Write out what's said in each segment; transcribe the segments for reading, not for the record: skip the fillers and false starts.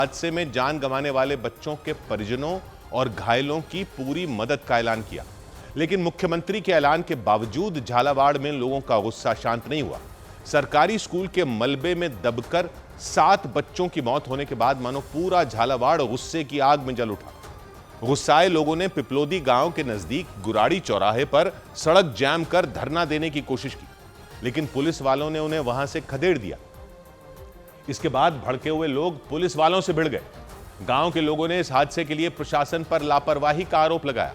हादसे में जान गंवाने वाले बच्चों के परिजनों और घायलों की पूरी मदद का ऐलान किया। लेकिन मुख्यमंत्री के ऐलान के बावजूद झालावाड़ में लोगों का गुस्सा शांत नहीं हुआ। सरकारी स्कूल के मलबे में दबकर 7 बच्चों की मौत होने के बाद मानो पूरा झालावाड़ गुस्से की आग में जल उठा। गुस्साए लोगों ने पिपलोदी गांव के नजदीक गुराड़ी चौराहे पर सड़क जाम कर धरना देने की कोशिश की, लेकिन पुलिस वालों ने उन्हें वहां से खदेड़ दिया। इसके बाद भड़के हुए लोग पुलिस वालों से भिड़ गए। गांव के लोगों ने इस हादसे के लिए प्रशासन पर लापरवाही का आरोप लगाया।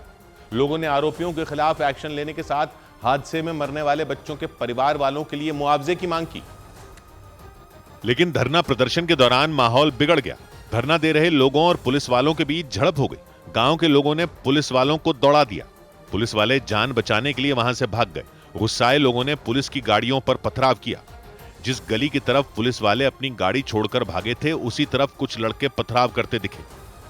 लोगों ने आरोपियों के खिलाफ एक्शन लेने के साथ हादसे में मरने वाले बच्चों के परिवार वालों के लिए मुआवजे की मांग की। लेकिन धरना प्रदर्शन के दौरान माहौल बिगड़ गया। धरना दे रहे लोगों और पुलिस वालों के बीच झड़प हो गई। गांव के लोगों ने पुलिस वालों को दौड़ा दिया। पुलिस वाले जान बचाने के लिए वहां से भाग गए। गुस्साए लोगों ने पुलिस की गाड़ियों पर पथराव किया। जिस गली की तरफ पुलिस वाले अपनी गाड़ी छोड़कर भागे थे, उसी तरफ कुछ लड़के पथराव करते दिखे।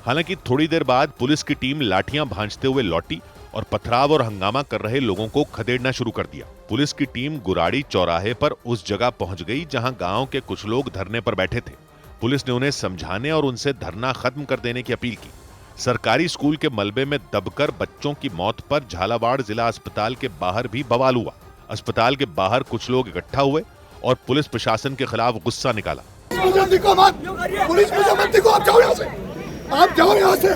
हालांकि थोड़ी देर बाद पुलिस की टीम लाठियां भांजते हुए लौटी और पथराव और हंगामा कर रहे लोगों को खदेड़ना शुरू कर दिया। पुलिस की टीम गुराड़ी चौराहे पर उस जगह पहुंच गई जहां गांव के कुछ लोग धरने पर बैठे थे। पुलिस ने उन्हें समझाने और उनसे धरना खत्म कर देने की अपील की। सरकारी स्कूल के मलबे में दबकर बच्चों की मौत पर झालावाड़ जिला अस्पताल के बाहर भी बवाल हुआ। अस्पताल के बाहर कुछ लोग इकट्ठा हुए और पुलिस प्रशासन के खिलाफ गुस्सा निकाला। पुलिस आप जाओ यहाँ से, आप जाओ यहाँ से,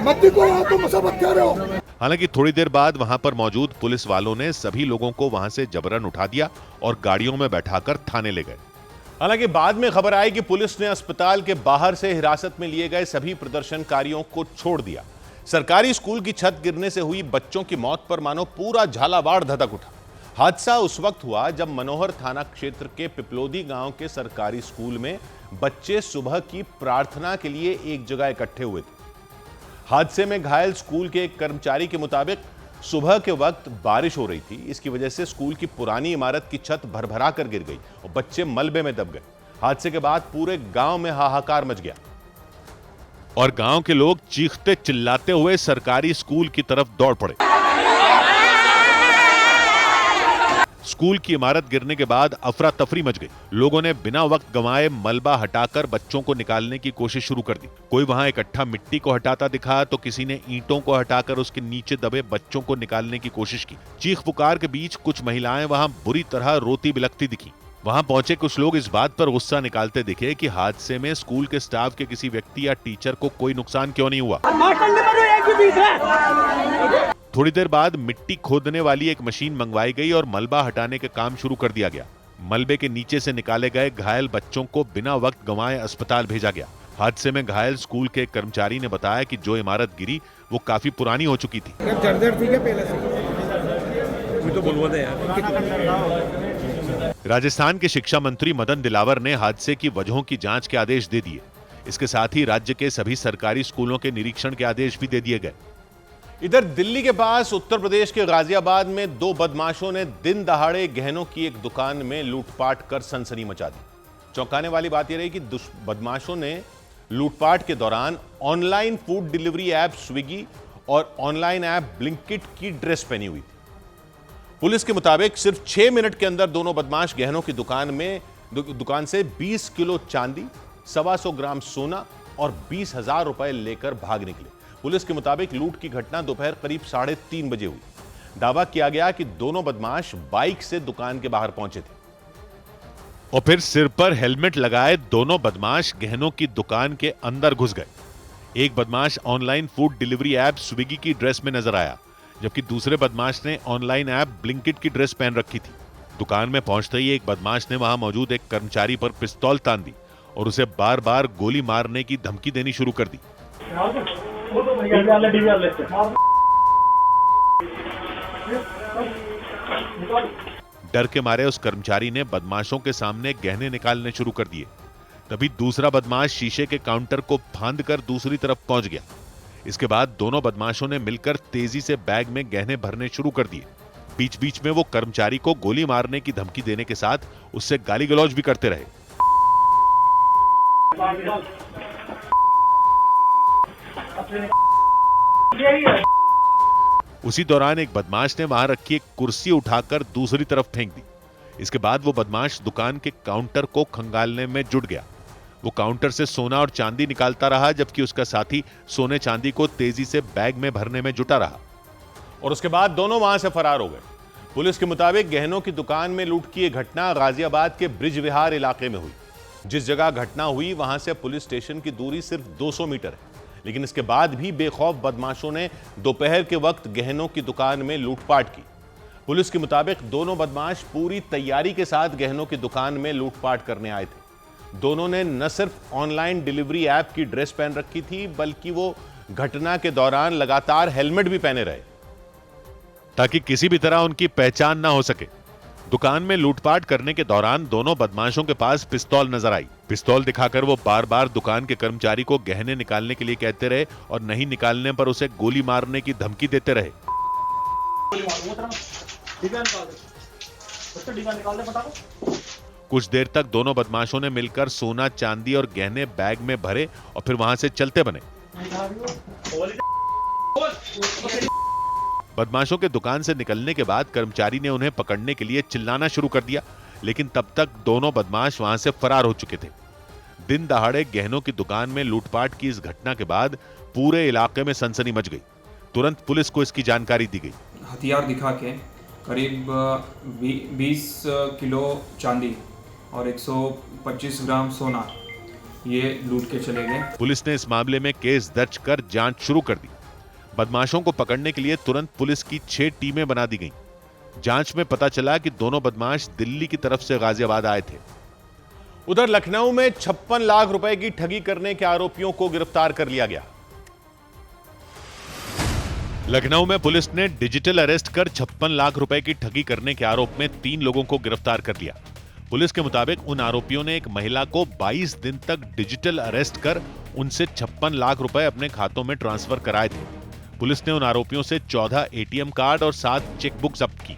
मत दिखो, आप तो मुसीबत कर रहे हो। हालांकि थोड़ी देर बाद वहां पर मौजूद पुलिस वालों ने सभी लोगों को वहां से जबरन उठा दिया और गाड़ियों में बैठाकर थाने ले गए। हालांकि बाद में खबर आई कि पुलिस ने अस्पताल के बाहर से हिरासत में लिए गए सभी प्रदर्शनकारियों को छोड़ दिया। सरकारी स्कूल की छत गिरने से हुई बच्चों की मौत पर मानो पूरा झालावाड़ धधक उठा। हादसा उस वक्त हुआ जब मनोहर थाना क्षेत्र के पिपलोदी गांव के सरकारी स्कूल में बच्चे सुबह की प्रार्थना के लिए एक जगह इकट्ठे हुए थे। हादसे में घायल स्कूल के एक कर्मचारी के मुताबिक सुबह के वक्त बारिश हो रही थी। इसकी वजह से स्कूल की पुरानी इमारत की छत भरभरा कर गिर गई और बच्चे मलबे में दब गए। हादसे के बाद पूरे गांव में हाहाकार मच गया और गांव के लोग चीखते चिल्लाते हुए सरकारी स्कूल की तरफ दौड़ पड़े। स्कूल की इमारत गिरने के बाद अफरा तफरी मच गई। लोगों ने बिना वक्त गंवाए मलबा हटाकर बच्चों को निकालने की कोशिश शुरू कर दी। कोई वहां इकट्ठा मिट्टी को हटाता दिखा तो किसी ने ईंटों को हटाकर उसके नीचे दबे बच्चों को निकालने की कोशिश की। चीख पुकार के बीच कुछ महिलाएं वहां बुरी तरह रोती बिलखती दिखी। वहां पहुंचे कुछ लोग इस बात पर गुस्सा निकालते दिखे कि हादसे में स्कूल के स्टाफ के किसी व्यक्ति या टीचर को कोई नुकसान क्यों नहीं हुआ। थोड़ी देर बाद मिट्टी खोदने वाली एक मशीन मंगवाई गई और मलबा हटाने का काम शुरू कर दिया गया। मलबे के नीचे से निकाले गए घायल बच्चों को बिना वक्त गंवाए अस्पताल भेजा गया। हादसे में घायल स्कूल के एक कर्मचारी ने बताया कि जो इमारत गिरी वो काफी पुरानी हो चुकी थी। राजस्थान के शिक्षा मंत्री मदन दिलावर ने हादसे की वजहों की जांच के आदेश दे दिए। इसके साथ ही राज्य के सभी सरकारी स्कूलों के निरीक्षण के आदेश भी दे दिए गए। इधर दिल्ली के पास उत्तर प्रदेश के गाजियाबाद में 2 बदमाशों ने दिन दहाड़े गहनों की एक दुकान में लूटपाट कर सनसनी मचा दी। चौंकाने वाली बात यह रही कि बदमाशों ने लूटपाट के दौरान online food delivery app Swiggy और ऑनलाइन ऐप ब्लिंकिट की ड्रेस पहनी हुई थी। पुलिस के मुताबिक सिर्फ 6 मिनट के अंदर दोनों बदमाश गहनों की दुकान से 20 किलो चांदी, 125 ग्राम सोना और 20,000 रुपए लेकर भाग निकले। पुलिस के मुताबिक लूट की घटना दोपहर करीब 3:30 बजे हुई। दावा किया गया कि दोनों बदमाश बाइक से दुकान के बाहर पहुंचे थे और फिर सिर पर हेलमेट लगाए दोनों बदमाश गहनों की दुकान के अंदर घुस गए। एक बदमाश online food delivery app Swiggy की ड्रेस में नजर आया, जबकि दूसरे बदमाश ने ऑनलाइन ऐप ब्लिंकिट की ड्रेस पहन रखी थी। दुकान में पहुंचते ही एक बदमाश ने वहां मौजूद एक कर्मचारी पर पिस्तौल तान दी और उसे बार बार गोली मारने की धमकी देनी शुरू कर दी। डर के मारे उस कर्मचारी ने बदमाशों के सामने गहने निकालने शुरू कर दिए। तभी दूसरा बदमाश शीशे के काउंटर को फांद कर दूसरी तरफ पहुंच गया। इसके बाद दोनों बदमाशों ने मिलकर तेजी से बैग में गहने भरने शुरू कर दिए। बीच बीच में वो कर्मचारी को गोली मारने की धमकी देने के साथ उससे गाली गलौज भी करते रहे। उसी दौरान एक बदमाश ने वहां रखी एक कुर्सी उठाकर दूसरी तरफ फेंक दी। इसके बाद वो बदमाश दुकान के काउंटर को खंगालने में जुट गया। वो काउंटर से सोना और चांदी निकालता रहा, जबकि उसका साथी सोने चांदी को तेजी से बैग में भरने में जुटा रहा और उसके बाद दोनों वहां से फरार हो गए। पुलिस के मुताबिक गहनों की दुकान में लूट की यह घटना गाजियाबाद के ब्रिज विहार इलाके में हुई। जिस जगह घटना हुई वहां से पुलिस स्टेशन की दूरी सिर्फ 200 मीटर है, लेकिन इसके बाद भी बेखौफ बदमाशों ने दोपहर के वक्त गहनों की दुकान में लूटपाट की। पुलिस के मुताबिक दोनों बदमाश पूरी तैयारी के साथ गहनों की दुकान में लूटपाट करने आए थे। दोनों ने न सिर्फ ऑनलाइन डिलीवरी ऐप की ड्रेस पहन रखी थी, बल्कि वो घटना के दौरान लगातार हेलमेट भी पहने रहे ताकि किसी भी तरह उनकी पहचान ना हो सके। दुकान में लूटपाट करने के दौरान दोनों बदमाशों के पास पिस्तौल नजर आई। पिस्तौल दिखाकर वो बार बार दुकान के कर्मचारी को गहने निकालने के लिए कहते रहे और नहीं निकालने पर उसे गोली मारने की धमकी देते रहे। कुछ देर तक दोनों बदमाशों ने मिलकर सोना, चांदी और गहने बैग में भरे और फिर वहां से चलते बने। बदमाशों के दुकान से निकलने के बाद कर्मचारी ने उन्हें पकड़ने के लिए चिल्लाना शुरू कर दिया, लेकिन तब तक दोनों बदमाश वहां से फरार हो चुके थे। दिन दहाड़े गहनों की दुकान में लूटपाट की इस घटना के बाद पूरे इलाके में सनसनी मच गई। तुरंत पुलिस को इसकी जानकारी दी गई। हथियार दिखा के करीब 20 किलो चांदी और 125 ग्राम सोना ये लूट के चले गए। पुलिस ने इस मामले में केस दर्ज कर जांच शुरू कर दी। बदमाशों को पकड़ने के लिए तुरंत पुलिस की 6 टीमें बना दी गईं। जांच में पता चला कि दोनों बदमाश दिल्ली की तरफ से गाजियाबाद आए थे। उधर लखनऊ में 56 लाख रुपए की ठगी करने के आरोपियों को गिरफ्तार कर लिया गया। लखनऊ में पुलिस ने डिजिटल अरेस्ट कर 56 लाख रुपए की ठगी करने के आरोप में 3 लोगों को गिरफ्तार कर लिया। पुलिस के मुताबिक उन आरोपियों ने एक महिला को 22 दिन तक डिजिटल अरेस्ट कर उनसे 56 लाख रुपए अपने खातों में ट्रांसफर कराए थे। पुलिस ने उन आरोपियों से 14 एटीएम कार्ड और 7 चेकबुक जब्त की।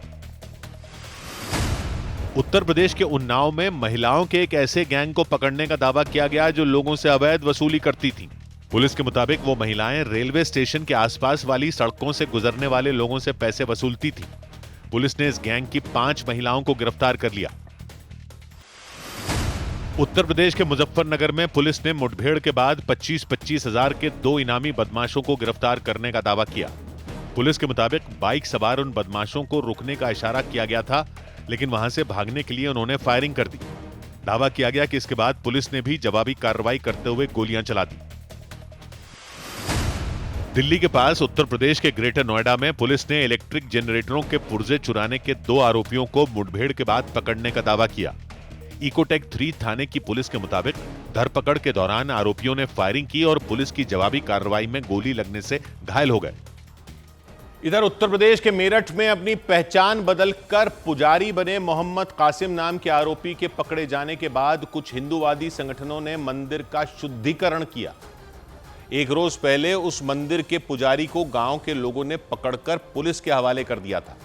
उत्तर प्रदेश के उन्नाव में महिलाओं के एक ऐसे गैंग को पकड़ने का दावा किया गया जो लोगों से अवैध वसूली करती थी। पुलिस के मुताबिक वो महिलाएं रेलवे स्टेशन के आसपास वाली सड़कों से गुजरने वाले लोगों से पैसे वसूलती थी। पुलिस ने इस गैंग की 5 महिलाओं को गिरफ्तार कर लिया। उत्तर प्रदेश के मुजफ्फरनगर में पुलिस ने मुठभेड़ के बाद 25-25 हजार के 2 इनामी बदमाशों को गिरफ्तार करने का दावा किया। पुलिस के मुताबिक बाइक सवार उन बदमाशों को रुकने का इशारा किया गया था, लेकिन वहां से भागने के लिए उन्होंने फायरिंग कर दी। दावा किया गया कि इसके बाद पुलिस ने भी जवाबी कार्रवाई करते हुए गोलियां चला दी। दिल्ली के पास उत्तर प्रदेश के ग्रेटर नोएडा में पुलिस ने इलेक्ट्रिक जनरेटरों के पुर्जे चुराने के 2 आरोपियों को मुठभेड़ के बाद पकड़ने का दावा किया। इकोटेक 3 थाने की पुलिस के मुताबिक धरपकड़ के दौरान आरोपियों ने फायरिंग की और पुलिस की जवाबी कार्रवाई में गोली लगने से घायल हो गए। इधर उत्तर प्रदेश के मेरठ में अपनी पहचान बदलकर पुजारी बने मोहम्मद कासिम नाम के आरोपी के पकड़े जाने के बाद कुछ हिंदूवादी संगठनों ने मंदिर का शुद्धिकरण किया। एक रोज पहले उस मंदिर के पुजारी को गांव के लोगों ने पकड़कर पुलिस के हवाले कर दिया था।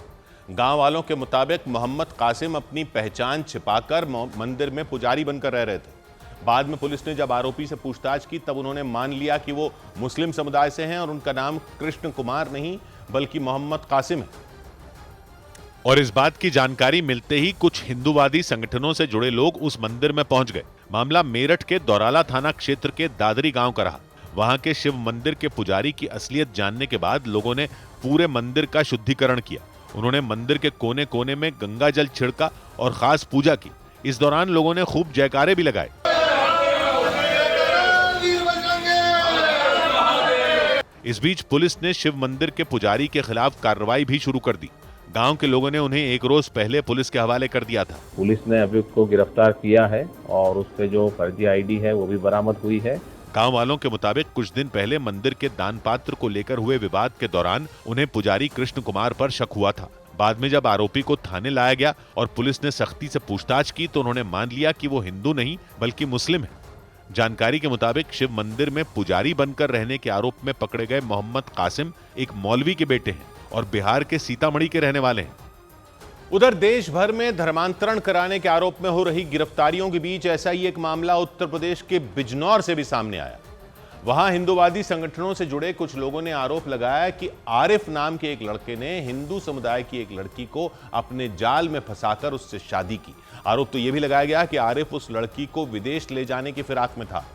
गांव वालों के मुताबिक मोहम्मद कासिम अपनी पहचान छिपाकर मंदिर में पुजारी बनकर रह रहे थे। बाद में पुलिस ने जब आरोपी से पूछताछ की तब उन्होंने मान लिया कि वो मुस्लिम समुदाय से हैं और उनका नाम कृष्ण कुमार नहीं बल्कि मोहम्मद कासिम है। और इस बात की जानकारी मिलते ही कुछ हिंदूवादी संगठनों से जुड़े लोग उस मंदिर में पहुंच गए। मामला मेरठ के दौराला थाना क्षेत्र के दादरी गांव का रहा। वहां के शिव मंदिर के पुजारी की असलियत जानने के बाद लोगों ने पूरे मंदिर का शुद्धिकरण किया। उन्होंने मंदिर के कोने कोने में गंगा जल छिड़का और खास पूजा की। इस दौरान लोगों ने खूब जयकारे भी लगाए। इस बीच पुलिस ने शिव मंदिर के पुजारी के खिलाफ कार्रवाई भी शुरू कर दी। गांव के लोगों ने उन्हें एक रोज पहले पुलिस के हवाले कर दिया था। पुलिस ने अभियुक्त को गिरफ्तार किया है और उस पे जो फर्जी आईडी है वो भी बरामद हुई है। गांव वालों के मुताबिक कुछ दिन पहले मंदिर के दान पात्र को लेकर हुए विवाद के दौरान उन्हें पुजारी कृष्ण कुमार पर शक हुआ था। बाद में जब आरोपी को थाने लाया गया और पुलिस ने सख्ती से पूछताछ की तो उन्होंने मान लिया कि वो हिंदू नहीं बल्कि मुस्लिम है। जानकारी के मुताबिक शिव मंदिर में पुजारी बनकर रहने के आरोप में पकड़े गए मोहम्मद कासिम एक मौलवी के बेटे हैं और बिहार के सीतामढ़ी के रहने वाले हैं। उधर देश भर में धर्मांतरण कराने के आरोप में हो रही गिरफ्तारियों के बीच ऐसा ही एक मामला उत्तर प्रदेश के बिजनौर से भी सामने आया। वहां हिंदूवादी संगठनों से जुड़े कुछ लोगों ने आरोप लगाया कि आरिफ नाम के एक लड़के ने हिंदू समुदाय की एक लड़की को अपने जाल में फंसाकर उससे शादी की। आरोप तो यह भी लगाया गया कि आरिफ उस लड़की को विदेश ले जाने की फिराक में था।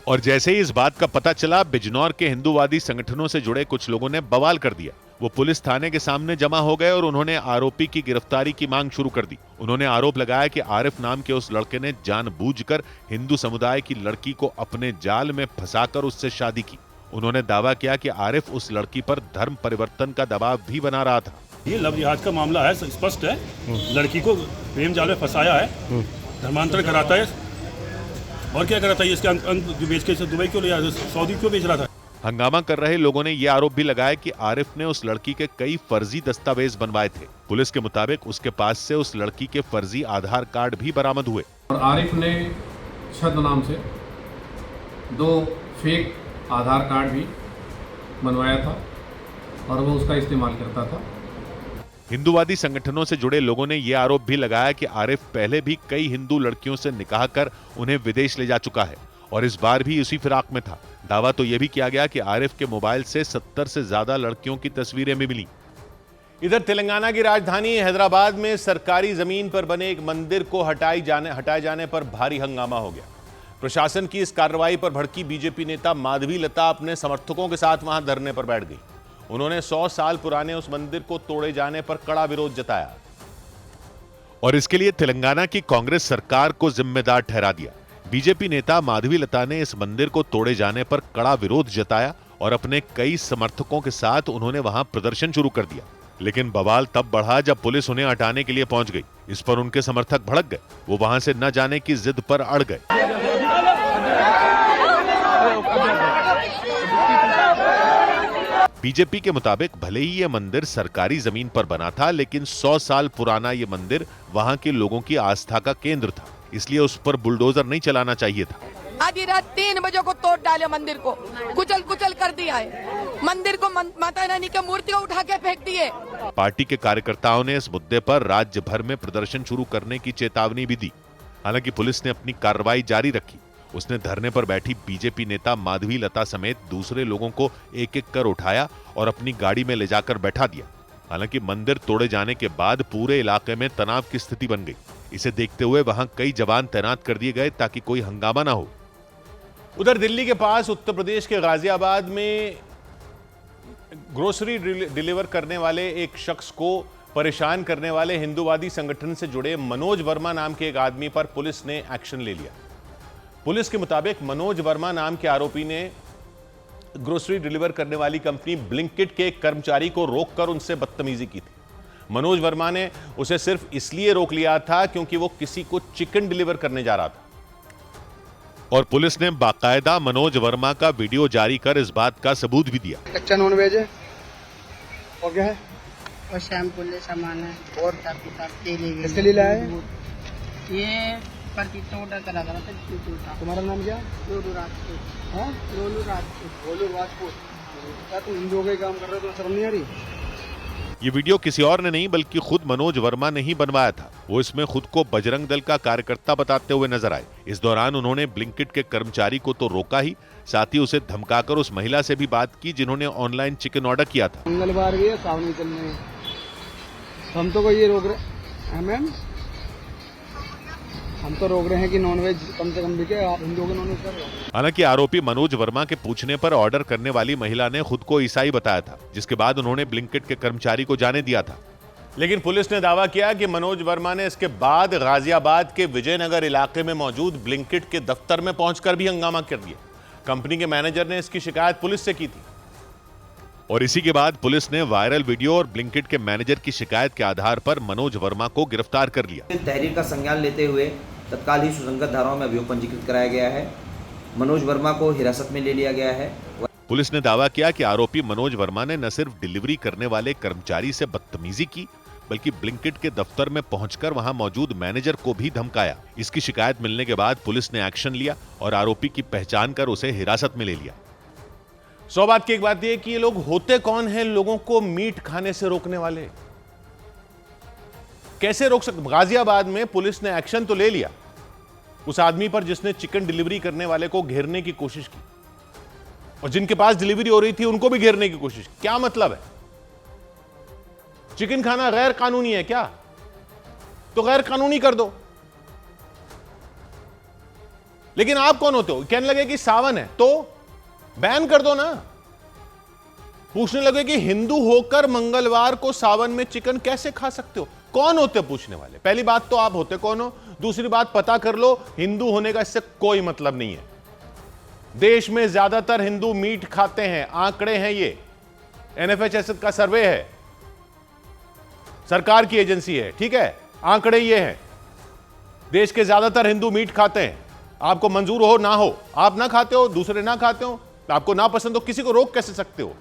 और जैसे ही इस बात का पता चला, बिजनौर के हिंदूवादी संगठनों से जुड़े कुछ लोगों ने बवाल कर दिया। वो पुलिस थाने के सामने जमा हो गए और उन्होंने आरोपी की गिरफ्तारी की मांग शुरू कर दी। उन्होंने आरोप लगाया कि आरिफ नाम के उस लड़के ने जानबूझकर हिंदू समुदाय की लड़की को अपने जाल में फंसाकर उससे शादी की। उन्होंने दावा किया कि आरिफ उस लड़की पर धर्म परिवर्तन का दबाव भी बना रहा था। ये लव जिहाद का मामला है, स्पष्ट है। लड़की को प्रेम जाल में फंसाया है, धर्मांतरण कराता है और क्या कराता है। इसके अंक जो बेच के दुबई क्यों ले जाता, सऊदी क्यों बेच रहा था। हंगामा कर रहे लोगों ने यह आरोप भी लगाया कि आरिफ ने उस लड़की के कई फर्जी दस्तावेज बनवाए थे। पुलिस के मुताबिक उसके पास से उस लड़की के फर्जी आधार कार्ड भी बरामद हुए। और आरिफ ने छद नाम से 2 फेक आधार कार्ड भी बनवाया था और वो उसका इस्तेमाल करता था। हिंदूवादी संगठनों से जुड़े लोगों ने यह आरोप भी लगाया कि आरिफ पहले भी कई हिंदू लड़कियों से निकाह कर उन्हें विदेश ले जा चुका है और इस बार भी उसी फिराक में था। दावा तो यह भी किया गया कि आरिफ के मोबाइल से 70 से ज्यादा लड़कियों की तस्वीरें भी मिली। इधर तेलंगाना की राजधानी हैदराबाद में सरकारी जमीन पर बने एक मंदिर को हटाए जाने पर भारी हंगामा हो गया। प्रशासन की इस कार्रवाई पर भड़की बीजेपी नेता माधवी लता अपने समर्थकों के साथ वहां धरने पर बैठ गई। उन्होंने 100 साल पुराने उस मंदिर को तोड़े जाने पर कड़ा विरोध जताया और इसके लिए तेलंगाना की कांग्रेस सरकार को जिम्मेदार ठहरा दिया। बीजेपी नेता माधवी लता ने इस मंदिर को तोड़े जाने पर कड़ा विरोध जताया और अपने कई समर्थकों के साथ उन्होंने वहां प्रदर्शन शुरू कर दिया। लेकिन बवाल तब बढ़ा जब पुलिस उन्हें हटाने के लिए पहुंच गई। इस पर उनके समर्थक भड़क गए। वो वहां से न जाने की जिद पर अड़ गए। बीजेपी के मुताबिक भले ही यह मंदिर सरकारी जमीन पर बना था, लेकिन 100 साल पुराना यह मंदिर वहां के लोगों की आस्था का केंद्र था, इसलिए उस पर बुलडोजर नहीं चलाना चाहिए था। आधी रात 3 बजे को तोड़ डाले, मंदिर को कुचल कुचल कर दिया है। मंदिर को माता रानी की मूर्ति को उठा के फेंक दिए। पार्टी के कार्यकर्ताओं ने इस मुद्दे पर राज्य भर में प्रदर्शन शुरू करने की चेतावनी भी दी। हालांकि पुलिस ने अपनी कार्रवाई जारी रखी। उसने धरने पर बैठी बीजेपी नेता माधवी लता समेत दूसरे लोगों को एक-एक कर उठाया और अपनी गाड़ी में ले जाकर बैठा दिया। हालांकि मंदिर तोड़े जाने के बाद पूरे इलाके में तनाव की स्थिति बन गई। इसे देखते हुए वहां कई जवान तैनात कर दिए गए ताकि कोई हंगामा ना हो। उधर दिल्ली के पास उत्तर प्रदेश के गाजियाबाद में ग्रोसरी डिलीवर करने वाले एक शख्स को परेशान करने वाले हिंदूवादी संगठन से जुड़े मनोज वर्मा नाम के एक आदमी पर पुलिस ने एक्शन ले लिया। पुलिस के मुताबिक मनोज वर्मा नाम के आरोपी ने ग्रोसरी डिलीवर करने वाली कंपनी ब्लिंकिट के एक कर्मचारी को रोककर उनसे बदतमीजी की थी। मनोज वर्मा ने उसे सिर्फ इसलिए रोक लिया था क्योंकि वो किसी को चिकन डिलीवर करने जा रहा था और पुलिस ने बाकायदा मनोज वर्मा का वीडियो जारी कर इस बात का सबूत भी दिया। कच्चा नॉन वेज है और क्या है? और शैम्पू ले सामान है और केले किसके लिए लाया है? ये प्रतिष्ठा ऑर्डर करा था। तुम्हारा नाम क्या? रोलू राजपूत। हाँ, रोलू राजपूत। रोलू राजपूत। क्या तुम हिंदुओं का काम कर रहे हो तो शर्म नहीं आ रही? ये वीडियो किसी और ने नहीं बल्कि खुद मनोज वर्मा ने ही बनवाया था। वो इसमें खुद को बजरंग दल का कार्यकर्ता बताते हुए नजर आए। इस दौरान उन्होंने ब्लिंकिट के कर्मचारी को तो रोका ही, साथ ही उसे धमकाकर उस महिला से भी बात की जिन्होंने ऑनलाइन चिकन ऑर्डर किया था। मंगलवार भी है, सावन चलने हम तो कोई ये रोक रहे हैं मैम, हम तो रोक रहे हैं कि नॉनवेज कम से कम बिके, आप हिंदुओं के नॉनवेज कर रहे हो। हालांकि आरोपी मनोज वर्मा के पूछने पर ऑर्डर करने वाली महिला ने खुद को ईसाई बताया था, जिसके बाद उन्होंने ब्लिंकिट के कर्मचारी को जाने दिया था। लेकिन पुलिस ने दावा किया कि मनोज वर्मा ने इसके बाद गाजियाबाद के विजयनगर इलाके में मौजूद ब्लिंकिट के दफ्तर में पहुंचकर भी हंगामा कर दिया। कंपनी के मैनेजर ने इसकी शिकायत पुलिस से की थी और इसी के बाद पुलिस ने वायरल वीडियो और ब्लिंकिट के मैनेजर की शिकायत के आधार पर मनोज वर्मा को गिरफ्तार कर लिया। तहरीर का संज्ञान लेते हुए तत्काल ही सुसंगत धाराओं में अभियोग पंजीकृत कराया गया है। मनोज वर्मा को हिरासत में ले लिया गया है। पुलिस ने दावा किया कि आरोपी मनोज वर्मा ने न सिर्फ डिलीवरी करने वाले कर्मचारी से बदतमीजी की, बल्कि ब्लिंकिट के दफ्तर में पहुंचकर वहां मौजूद मैनेजर को भी धमकाया। इसकी शिकायत मिलने के बाद पुलिस ने एक्शन लिया और आरोपी की पहचान कर उसे हिरासत में ले लिया। 100 बात की एक बात यह कि ये लोग होते कौन हैं लोगों को मीट खाने से रोकने वाले? कैसे रोक सकते? गाजियाबाद में पुलिस ने एक्शन तो ले लिया उस आदमी पर जिसने चिकन डिलीवरी करने वाले को घेरने की कोशिश की। और जिनके पास डिलीवरी हो रही थी उनको भी घेरने की कोशिश। क्या मतलब है? चिकन खाना गैर कानूनी है क्या? तो गैर कानूनी कर दो। लेकिन आप कौन होते हो? कहने लगे कि सावन है तो बैन कर दो ना। पूछने लगे कि हिंदू होकर मंगलवार को सावन में चिकन कैसे खा सकते हो? कौन होते पूछने वाले? पहली बात तो आप होते कौन हो? दूसरी बात पता कर लो, हिंदू होने का इससे कोई मतलब नहीं है। देश में ज्यादातर हिंदू मीट खाते हैं, आंकड़े हैं ये, एनएफएचएस का सर्वे है, सरकार की एजेंसी है, ठीक है, आंकड़े ये हैं। देश के ज्यादातर हिंदू मीट खाते हैं। आपको मंजूर हो ना हो, आप ना खाते हो, दूसरे ना खाते हो, आपको ना पसंद हो, किसी को रोक कैसे सकते हो?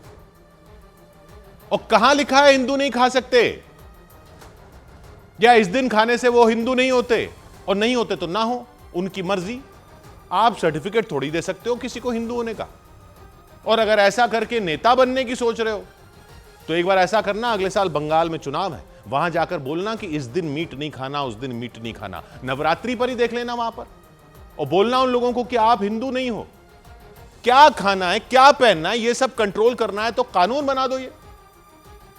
और कहां लिखा है हिंदू नहीं खा सकते? या इस दिन खाने से वो हिंदू नहीं होते? और नहीं होते तो ना हो, उनकी मर्जी। आप सर्टिफिकेट थोड़ी दे सकते हो किसी को हिंदू होने का। और अगर ऐसा करके नेता बनने की सोच रहे हो तो एक बार ऐसा करना, अगले साल बंगाल में चुनाव है, वहां जाकर बोलना कि इस दिन मीट नहीं खाना, उस दिन मीट नहीं खाना। नवरात्रि पर ही देख लेना वहां पर, और बोलना उन लोगों को कि आप हिंदू नहीं हो। क्या खाना है, क्या पहनना है, ये सब कंट्रोल करना है तो कानून बना दो। ये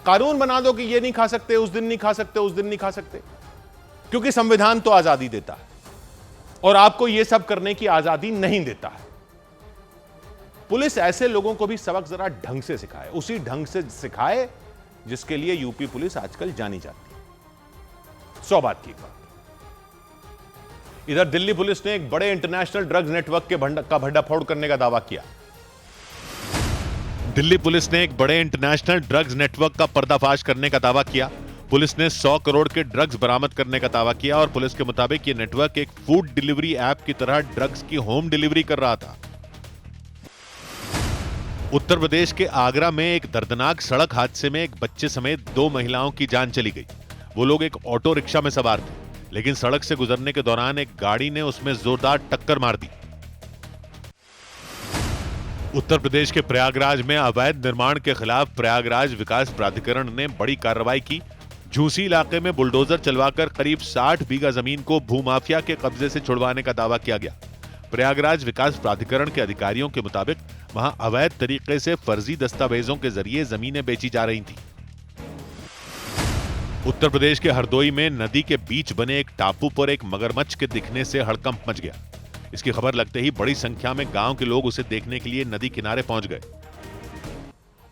कानून बना दो कि ये नहीं खा सकते, उस दिन नहीं खा सकते, उस दिन नहीं खा सकते। क्योंकि संविधान तो आजादी देता है और आपको यह सब करने की आजादी नहीं देता है। पुलिस ऐसे लोगों को भी सबक जरा ढंग से सिखाए, उसी ढंग से सिखाए जिसके लिए यूपी पुलिस आजकल जानी जाती है। 100 बात की एक बात। इधर दिल्ली पुलिस ने एक बड़े इंटरनेशनल ड्रग्स नेटवर्क के भंडाफोड़ करने का दावा किया। दिल्ली पुलिस ने एक बड़े इंटरनेशनल ड्रग्स नेटवर्क का पर्दाफाश करने का दावा किया। पुलिस ने 100 करोड़ के ड्रग्स बरामद करने का दावा किया और पुलिस के मुताबिक यह नेटवर्क एक फूड डिलीवरी ऐप की तरह ड्रग्स की होम डिलीवरी कर रहा था। उत्तर प्रदेश के आगरा में एक दर्दनाक सड़क हादसे में एक बच्चे समेत 2 महिलाओं की जान चली गई। वो लोग एक ऑटो रिक्शा में सवार थे, लेकिन सड़क से गुजरने के दौरान एक गाड़ी ने उसमें जोरदार टक्कर मार दी। उत्तर प्रदेश के प्रयागराज में अवैध निर्माण के खिलाफ प्रयागराज विकास प्राधिकरण ने बड़ी कार्रवाई की। झूसी इलाके में बुलडोजर चलवाकर करीब 60 बीघा जमीन को भूमाफिया के कब्जे से छुड़वाने का दावा किया गया। प्रयागराज विकास प्राधिकरण के अधिकारियों के मुताबिक वहां अवैध तरीके से फर्जी दस्तावेजों के जरिए जमीनें बेची जा रही थीं। उत्तर प्रदेश के हरदोई में नदी के बीच बने एक टापू पर एक मगरमच्छ के दिखने से हड़कंप मच गया। इसकी खबर लगते ही बड़ी संख्या में गांव के लोग उसे देखने के लिए नदी किनारे पहुंच गए।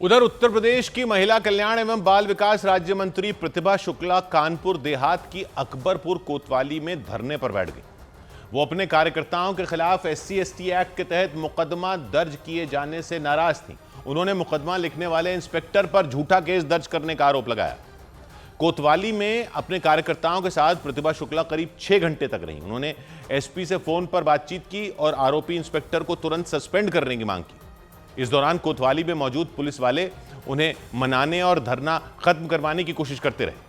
उधर उत्तर प्रदेश की महिला कल्याण एवं बाल विकास राज्य मंत्री प्रतिभा शुक्ला कानपुर देहात की अकबरपुर कोतवाली में धरने पर बैठ गई। वो अपने कार्यकर्ताओं के खिलाफ SC/ST एक्ट के तहत मुकदमा दर्ज किए जाने से नाराज थी। उन्होंने मुकदमा लिखने वाले इंस्पेक्टर पर झूठा केस दर्ज करने का आरोप लगाया। कोतवाली में अपने कार्यकर्ताओं के साथ प्रतिभा शुक्ला करीब 6 घंटे तक रही। उन्होंने SP से फोन पर बातचीत की और आरोपी इंस्पेक्टर को तुरंत सस्पेंड करने की मांग की। इस दौरान कोतवाली में मौजूद पुलिस वाले उन्हें मनाने और धरना खत्म करवाने की कोशिश करते रहे।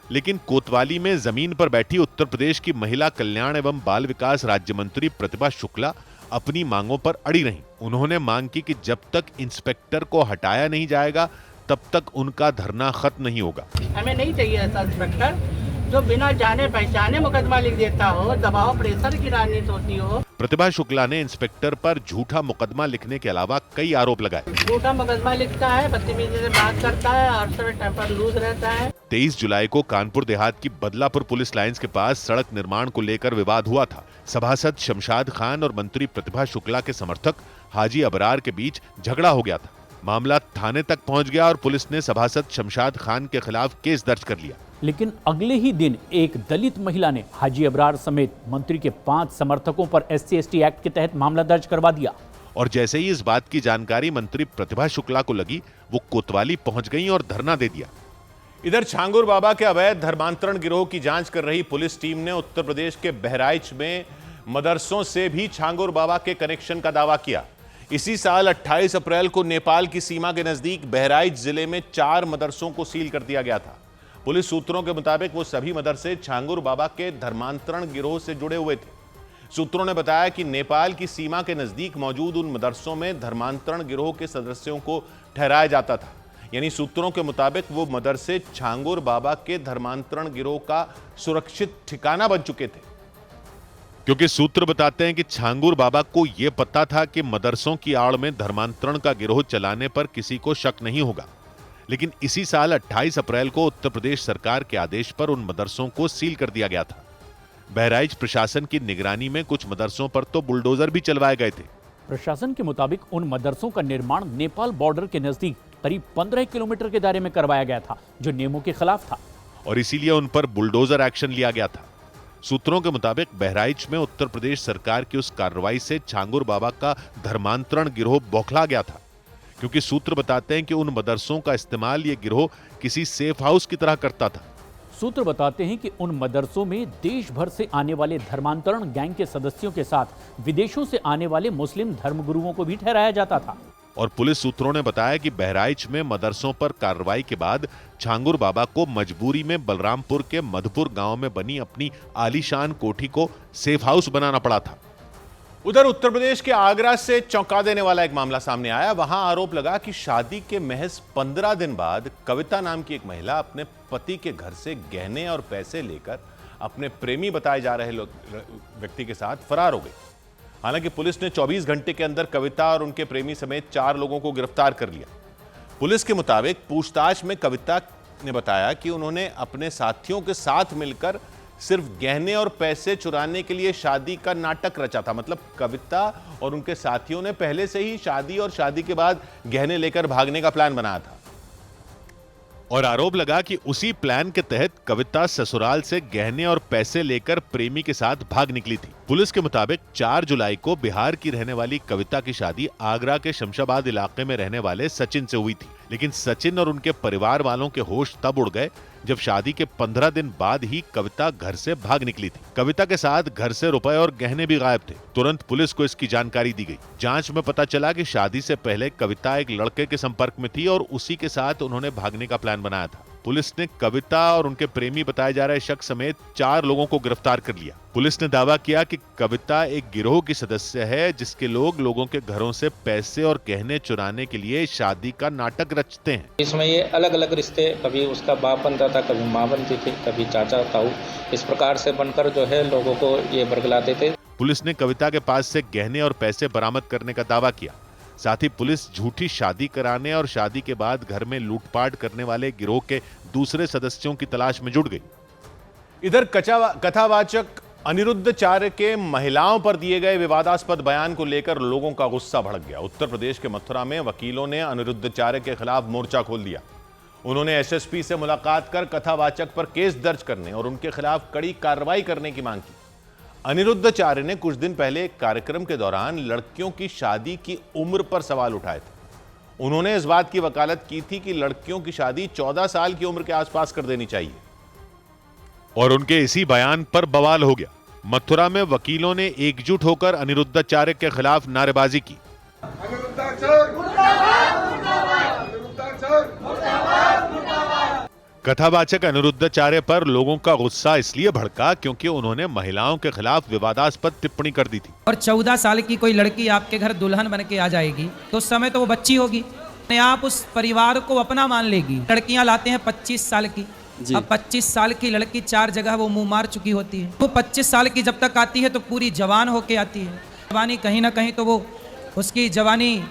लेकिन कोतवाली में जमीन पर बैठी उत्तर प्रदेश की महिला कल्याण एवं बाल विकास राज्य मंत्री प्रतिभा शुक्ला अपनी मांगों पर अड़ी रहीं। उन्होंने मांग की कि जब तक इंस्पेक्टर को हटाया नहीं जाएगा तब तक उनका धरना खत्म नहीं होगा। हमें नहीं चाहिए ऐसा इंस्पेक्टर जो बिना जाने पहचाने मुकदमा लिख देता हो, दबाव प्रेशर की राजनीति होती हो। प्रतिभा शुक्ला ने इंस्पेक्टर पर झूठा मुकदमा लिखने के अलावा कई आरोप लगाए। झूठा मुकदमा लिखता है, बदतमीजी से बात करता है और समय टेम्पर लूज रहता है। 23 जुलाई को कानपुर देहात की बदलापुर पुलिस लाइंस के पास सड़क निर्माण को लेकर विवाद हुआ था। सभासद शमशाद खान और मंत्री प्रतिभा शुक्ला के समर्थक हाजी अबरार के बीच झगड़ा हो गया था। मामला थाने तक पहुंच गया और पुलिस ने सभासद शमशाद खान के खिलाफ केस दर्ज कर लिया। लेकिन अगले ही दिन एक दलित महिला ने हाजी अबरार समेत मंत्री के 5 समर्थकों पर SC/ST एक्ट के तहत मामला दर्ज करवा दिया। और जैसे ही इस बात की जानकारी मंत्री प्रतिभा शुक्ला को लगी, वो कोतवाली पहुंच गई और धरना दे दिया। इधर छांगुर बाबा के अवैध धर्मांतरण गिरोह की जांच कर रही पुलिस टीम ने उत्तर प्रदेश के बहराइच में मदरसों से भी छांगुर बाबा के कनेक्शन का दावा किया। इसी साल 28 अप्रैल को नेपाल की सीमा के नजदीक बहराइच जिले में 4 मदरसों को सील कर दिया गया था। पुलिस सूत्रों के मुताबिक वो सभी मदरसे छांगुर बाबा के धर्मांतरण गिरोह से जुड़े हुए थे। सूत्रों ने बताया कि नेपाल की सीमा के नजदीक मौजूद उन मदरसों में धर्मांतरण गिरोह के सदस्यों को ठहराया जाता था। यानी सूत्रों के मुताबिक वो मदरसे छांगुर बाबा के धर्मांतरण गिरोह का सुरक्षित ठिकाना बन चुके थे। क्योंकि सूत्र बताते हैं कि छांगुर बाबा को यह पता था कि मदरसों की आड़ में धर्मांतरण का गिरोह चलाने पर किसी को शक नहीं होगा, लेकिन इसी साल 28 अप्रैल को उत्तर प्रदेश सरकार के आदेश पर उन मदरसों को सील कर दिया गया था। बहराइच प्रशासन की निगरानी में कुछ मदरसों पर तो बुलडोजर भी चलवाए गए थे। प्रशासन के मुताबिक उन मदरसों का निर्माण नेपाल बॉर्डर के नजदीक करीब 15 किलोमीटर के दायरे में करवाया गया था, जो नियमों के खिलाफ था, और इसीलिए उन पर बुलडोजर एक्शन लिया गया था। सूत्रों के मुताबिक बहराइच में उत्तर प्रदेश सरकार की उस कार्रवाई से छांगुर बाबा का धर्मांतरण गिरोह बौखला गया था, क्योंकि सूत्र बताते हैं कि उन मदरसों का इस्तेमाल ये गिरोह किसी सेफ हाउस की तरह करता था। सूत्र बताते हैं कि उन मदरसों में देश भर से आने वाले धर्मांतरण गैंग के सदस्यों के साथ विदेशों से आने वाले मुस्लिम धर्मगुरुओं को भी ठहराया जाता था। और पुलिस सूत्रों ने बताया कि बहराइच में मदरसों पर कार्रवाई के बाद छांगुर बाबा को मजबूरी में बलरामपुर के मधुपुर गांव में बनी अपनी आलीशान कोठी को सेफ हाउस बनाना पड़ा था। उधर उत्तर प्रदेश के आगरा से चौंका देने वाला एक मामला सामने आया। वहां आरोप लगा कि शादी के महज 15 दिन बाद कविता नाम की एक महिला अपने पति के घर से गहने और पैसे लेकर अपने प्रेमी बताए जा रहे व्यक्ति के साथ फरार हो गई। हालांकि पुलिस ने 24 घंटे के अंदर कविता और उनके प्रेमी समेत 4 लोगों को गिरफ्तार कर लिया। पुलिस के मुताबिक पूछताछ में कविता ने बताया कि उन्होंने अपने साथियों के साथ मिलकर सिर्फ गहने और पैसे चुराने के लिए शादी का नाटक रचा था। मतलब कविता और उनके साथियों ने पहले से ही शादी और शादी के बाद गहने लेकर भागने का प्लान बनाया था। और आरोप लगा कि उसी प्लान के तहत कविता ससुराल से गहने और पैसे लेकर प्रेमी के साथ भाग निकली थी। पुलिस के मुताबिक 4 जुलाई को बिहार की रहने वाली कविता की शादी आगरा के शमशाबाद इलाके में रहने वाले सचिन से हुई थी, लेकिन सचिन और उनके परिवार वालों के होश तब उड़ गए जब शादी के 15 दिन बाद ही कविता घर से भाग निकली थी। कविता के साथ घर से रुपए और गहने भी गायब थे। तुरंत पुलिस को इसकी जानकारी दी गई। जांच में पता चला कि शादी से पहले कविता एक लड़के के संपर्क में थी और उसी के साथ उन्होंने भागने का प्लान बनाया था। पुलिस ने कविता और उनके प्रेमी बताए जा रहे शख्स समेत 4 लोगों को गिरफ्तार कर लिया। पुलिस ने दावा किया कि कविता एक गिरोह की सदस्य है जिसके लोगों के घरों से पैसे और गहने चुराने के लिए शादी का नाटक रचते हैं। इसमें ये अलग अलग रिश्ते, कभी उसका बाप बनता था, कभी माँ बनती थी, कभी चाचा ताऊ, इस प्रकार से बनकर जो है लोगों को ये बरगलाते थे। पुलिस ने कविता के पास से गहने और पैसे बरामद करने का दावा किया। साथ ही पुलिस झूठी शादी कराने और शादी के बाद घर में लूटपाट करने वाले गिरोह के दूसरे सदस्यों की तलाश में जुट गई। इधर कथावाचक अनिरुद्धाचार्य के महिलाओं पर दिए गए विवादास्पद बयान को लेकर लोगों का गुस्सा भड़क गया। उत्तर प्रदेश के मथुरा में वकीलों ने अनिरुद्धाचार्य के खिलाफ मोर्चा खोल दिया। उन्होंने एसएसपी से मुलाकात कर कथावाचक पर केस दर्ज करने और उनके खिलाफ कड़ी कार्रवाई करने की मांग की। अनिरुद्धाचार्य ने कुछ दिन पहले एक कार्यक्रम के दौरान लड़कियों की शादी की उम्र पर सवाल उठाए थे। उन्होंने इस बात की वकालत की थी कि लड़कियों की शादी 14 साल की उम्र के आसपास कर देनी चाहिए, और उनके इसी बयान पर बवाल हो गया। मथुरा में वकीलों ने एकजुट होकर अनिरुद्धाचार्य के खिलाफ नारेबाजी की। कथावाचक अनिरुद्धाचार्य पर लोगों का गुस्सा इसलिए भड़का क्योंकि उन्होंने महिलाओं के खिलाफ विवादास्पद टिप्पणी कर दी थी। और 14 साल की कोई लड़की आपके घर दुल्हन बन के आ जाएगी तो उस समय तो वो बच्ची होगी, आप उस परिवार को अपना मान लेगी। लड़कियां लाते हैं 25 साल की, अब 25 साल की लड़की 4 जगह वो मुंह मार चुकी होती है। वो 25 साल की जब तक आती है तो पूरी जवान होके आती है। जवानी कहीं ना कहीं तो वो उसकी जवानी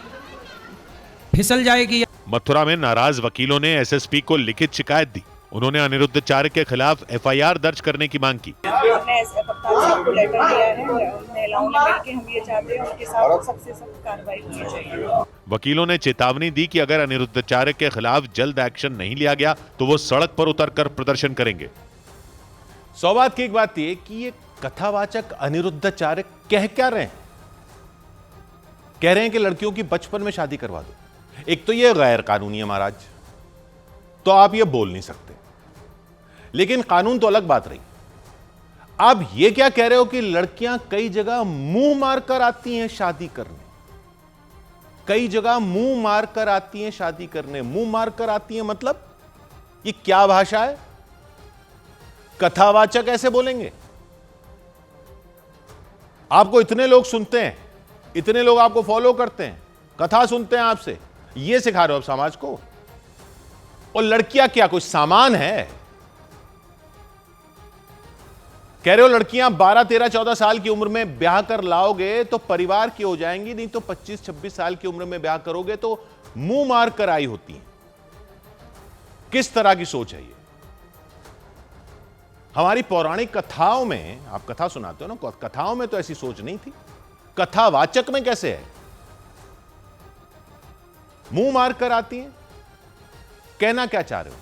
फिसल जाएगी। मथुरा में नाराज वकीलों ने एसएसपी को लिखित शिकायत दी। उन्होंने अनिरुद्धाचार्य के खिलाफ एफआईआर दर्ज करने की मांग की। हमने कप्तान को लेटर दिया है, महिलाओं ने मिलकर हम ये चाहते हैं उनके साथ सख्त से सख्त कार्रवाई की चाहिए। वकीलों ने चेतावनी दी कि अगर अनिरुद्धाचार्य के खिलाफ जल्द एक्शन नहीं लिया गया तो वो सड़क पर उतरकर प्रदर्शन करेंगे। सौभाग्य की एक बात यह कि ये कथावाचक अनिरुद्धाचार्य कह क्या रहे हैं? कह रहे हैं कि लड़कियों की बचपन में शादी करवा दो। एक तो ये गैर कानूनी है महाराज, तो आप ये बोल नहीं सकते, लेकिन कानून तो अलग बात रही। आप ये क्या कह रहे हो कि लड़कियां कई जगह मुंह मारकर आती हैं शादी करने, कई जगह मुंह मारकर आती हैं शादी करने। मुंह मारकर आती हैं मतलब ये क्या भाषा है? कथावाचक ऐसे बोलेंगे? आपको इतने लोग सुनते हैं, इतने लोग आपको फॉलो करते हैं, कथा सुनते हैं आपसे, ये सिखा रहे हो आप समाज को? और लड़कियां क्या कोई सामान है? कह रहे हो लड़कियां 12, 13, 14 साल की उम्र में ब्याह कर लाओगे तो परिवार की हो जाएंगी, नहीं तो 25, 26 साल की उम्र में ब्याह करोगे तो मुंह मार कर आई होती हैं। किस तरह की सोच है ये? हमारी पौराणिक कथाओं में, आप कथा सुनाते हो ना, कथाओं में तो ऐसी सोच नहीं थी। कथावाचक में कैसे है? मुंह मार कर आती हैं। कहना क्या चाह रहे हो?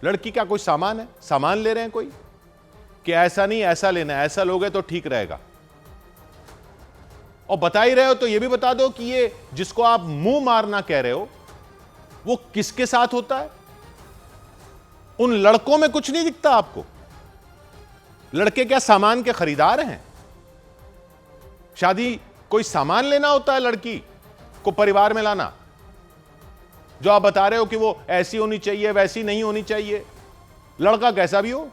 लड़की का कोई सामान है, सामान ले रहे हैं कोई, कि ऐसा नहीं ऐसा लेना है, ऐसा लोगे तो ठीक रहेगा। और बता ही रहे हो तो यह भी बता दो कि ये जिसको आप मुंह मारना कह रहे हो वो किसके साथ होता है? उन लड़कों में कुछ नहीं दिखता आपको? लड़के क्या सामान के खरीदार हैं? शादी कोई सामान लेना होता है लड़की को परिवार में लाना? जो आप बता रहे हो कि वो ऐसी होनी चाहिए, वैसी नहीं होनी चाहिए, लड़का कैसा भी हो।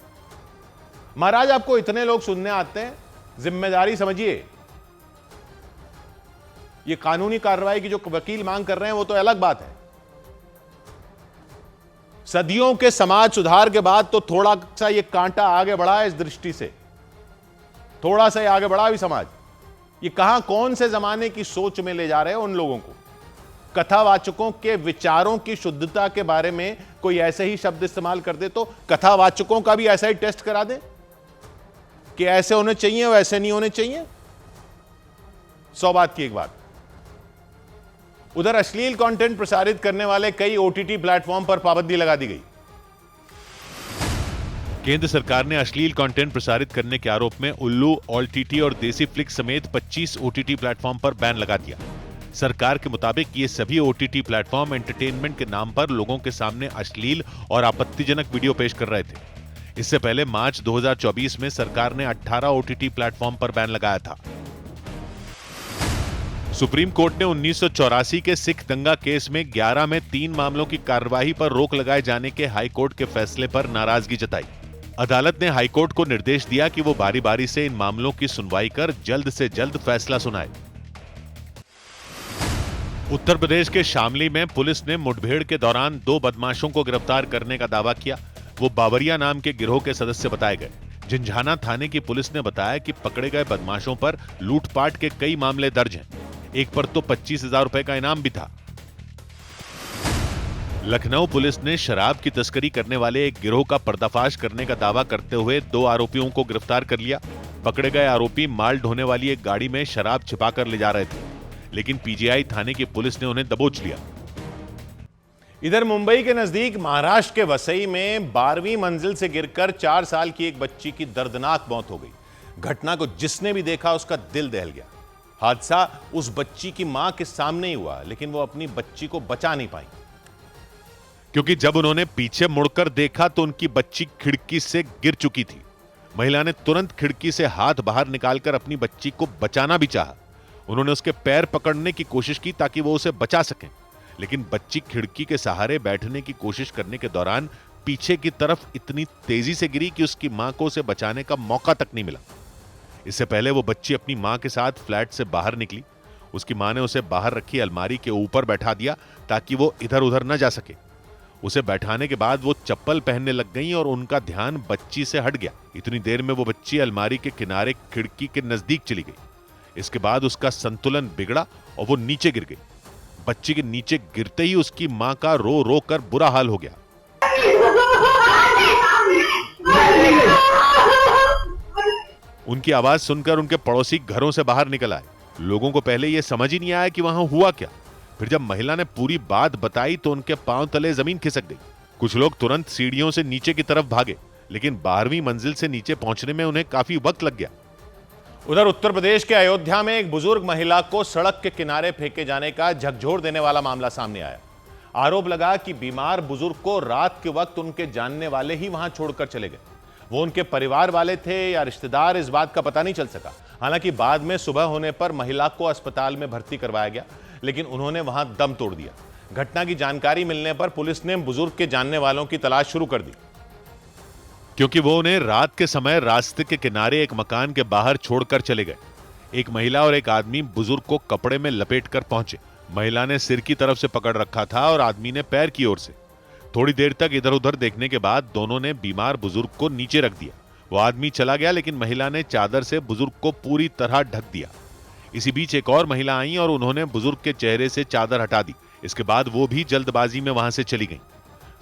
महाराज आपको इतने लोग सुनने आते हैं, जिम्मेदारी समझिए। ये कानूनी कार्रवाई की जो वकील मांग कर रहे हैं वो तो अलग बात है। सदियों के समाज सुधार के बाद तो थोड़ा सा ये कांटा आगे बढ़ा है इस दृष्टि से, थोड़ा सा आगे बढ़ा भी समाज। ये कहां कौन से जमाने की सोच में ले जा रहे हैं उन लोगों को? कथावाचकों के विचारों की शुद्धता के बारे में कोई ऐसे ही शब्द इस्तेमाल कर दे तो कथावाचकों का भी ऐसा ही टेस्ट करा दे कि ऐसे होने चाहिए वैसे नहीं होने चाहिए। 100 बात की एक बात। उधर अश्लील कंटेंट प्रसारित करने वाले कई ओटीटी प्लेटफॉर्म पर पाबंदी लगा दी गई। केंद्र सरकार ने अश्लील कंटेंट प्रसारित करने के आरोप में उल्लू, ऑलटीटी और देसी फ्लिक्स समेत 25 ओटीटी प्लेटफॉर्म पर बैन लगा दिया। सरकार के मुताबिक ये सभी ओटीटी प्लेटफॉर्म एंटरटेनमेंट के नाम पर लोगों के सामने अश्लील और आपत्तिजनक वीडियो पेश कर रहे थे। इससे पहले मार्च 2024 में सरकार ने 18 ओटीटी प्लेटफॉर्म पर बैन लगाया था। सुप्रीम कोर्ट ने 1984 के सिख दंगा केस में 11 में 3 मामलों की कार्यवाही पर रोक लगाए जाने के हाईकोर्ट के फैसले पर नाराजगी जताई। अदालत ने हाईकोर्ट को निर्देश दिया कि वो बारी बारी से इन मामलों की सुनवाई कर जल्द से जल्द फैसला सुनाए। उत्तर प्रदेश के शामली में पुलिस ने मुठभेड़ के दौरान 2 बदमाशों को गिरफ्तार करने का दावा किया। वो बावरिया नाम के गिरोह के सदस्य बताए गए। झंझाना थाने की पुलिस ने बताया कि पकड़े गए बदमाशों पर लूटपाट के कई मामले दर्ज हैं। एक पर तो 25,000 रुपए का इनाम भी था। लखनऊ पुलिस ने शराब की तस्करी करने वाले एक गिरोह का पर्दाफाश करने का दावा करते हुए 2 आरोपियों को गिरफ्तार कर लिया। पकड़े गए आरोपी माल ढोने वाली एक गाड़ी में शराब छिपाकर ले जा रहे थे, लेकिन पीजीआई थाने की पुलिस ने उन्हें दबोच लिया। इधर मुंबई के नजदीक महाराष्ट्र के वसई में 12वीं मंजिल से गिरकर 4 साल की एक बच्ची की दर्दनाक मौत हो गई। घटना को जिसने भी देखा उसका दिल दहल गया। हादसा उस बच्ची की मां के सामने ही हुआ, लेकिन वो अपनी बच्ची को बचा नहीं पाई, क्योंकि जब उन्होंने पीछे मुड़कर देखा तो उनकी बच्ची खिड़की से गिर चुकी थी। महिला ने तुरंत खिड़की से हाथ बाहर निकालकर अपनी बच्ची को बचाना भी चाहा। उन्होंने उसके पैर पकड़ने की कोशिश की ताकि वो उसे बचा सकें, लेकिन बच्ची खिड़की के सहारे बैठने की कोशिश करने के दौरान पीछे की तरफ इतनी तेजी से गिरी कि उसकी मां को उसे बचाने का मौका तक नहीं मिला। इससे पहले वो बच्ची अपनी मां के साथ फ्लैट से बाहर निकली। उसकी मां ने उसे बाहर रखी अलमारी के ऊपर बैठा दिया ताकि वो इधर उधर न जा सके। उसे बैठाने के बाद वो चप्पल पहनने लग गई और उनका ध्यान बच्ची से हट गया। इतनी देर में वो बच्ची अलमारी के किनारे खिड़की के नजदीक चली गई। इसके बाद उसका संतुलन बिगड़ा और वो नीचे गिर गई। बच्ची के नीचे गिरते ही उसकी मां का रो रो कर बुरा हाल हो गया। उनकी आवाज सुनकर उनके पड़ोसी घरों से बाहर निकल आए। लोगों को पहले यह समझ ही नहीं आया कि वहां हुआ क्या। फिर जब महिला ने पूरी बात बताई तो उनके पांव तले जमीन खिसक गई। कुछ लोग तुरंत सीढ़ियों से नीचे की तरफ भागे, लेकिन 12वीं मंजिल से नीचे पहुंचने में उन्हें काफी वक्त लग गया। उधर उत्तर प्रदेश के अयोध्या में एक बुजुर्ग महिला को सड़क के किनारे फेंके जाने का झकझोर देने वाला मामला सामने आया। आरोप लगा कि बीमार बुजुर्ग को रात के वक्त उनके जानने वाले ही वहां छोड़कर चले गए। वो उनके परिवार वाले थे या रिश्तेदार, इस बात का पता नहीं चल सका। हालांकि बाद में सुबह होने पर महिला को अस्पताल में भर्ती करवाया गया, लेकिन उन्होंने वहां दम तोड़ दिया। घटना की जानकारी मिलने पर पुलिस ने बुजुर्ग के जानने वालों की तलाश शुरू कर दी, क्योंकि वो उन्हें रात के समय रास्ते के किनारे एक मकान के बाहर छोड़कर चले गए। एक महिला और एक आदमी बुजुर्ग को कपड़े में लपेटकर पहुंचे। महिला ने सिर की तरफ से पकड़ रखा था और आदमी ने पैर की ओर से। थोड़ी देर तक इधर उधर देखने के बाद दोनों ने बीमार बुजुर्ग को नीचे रख दिया। वो आदमी चला गया, लेकिन महिला ने चादर से बुजुर्ग को पूरी तरह ढक दिया। इसी बीच एक और महिला आई और उन्होंने बुजुर्ग के चेहरे से चादर हटा दी। इसके बाद वो भी जल्दबाजी में वहां से चली गईं।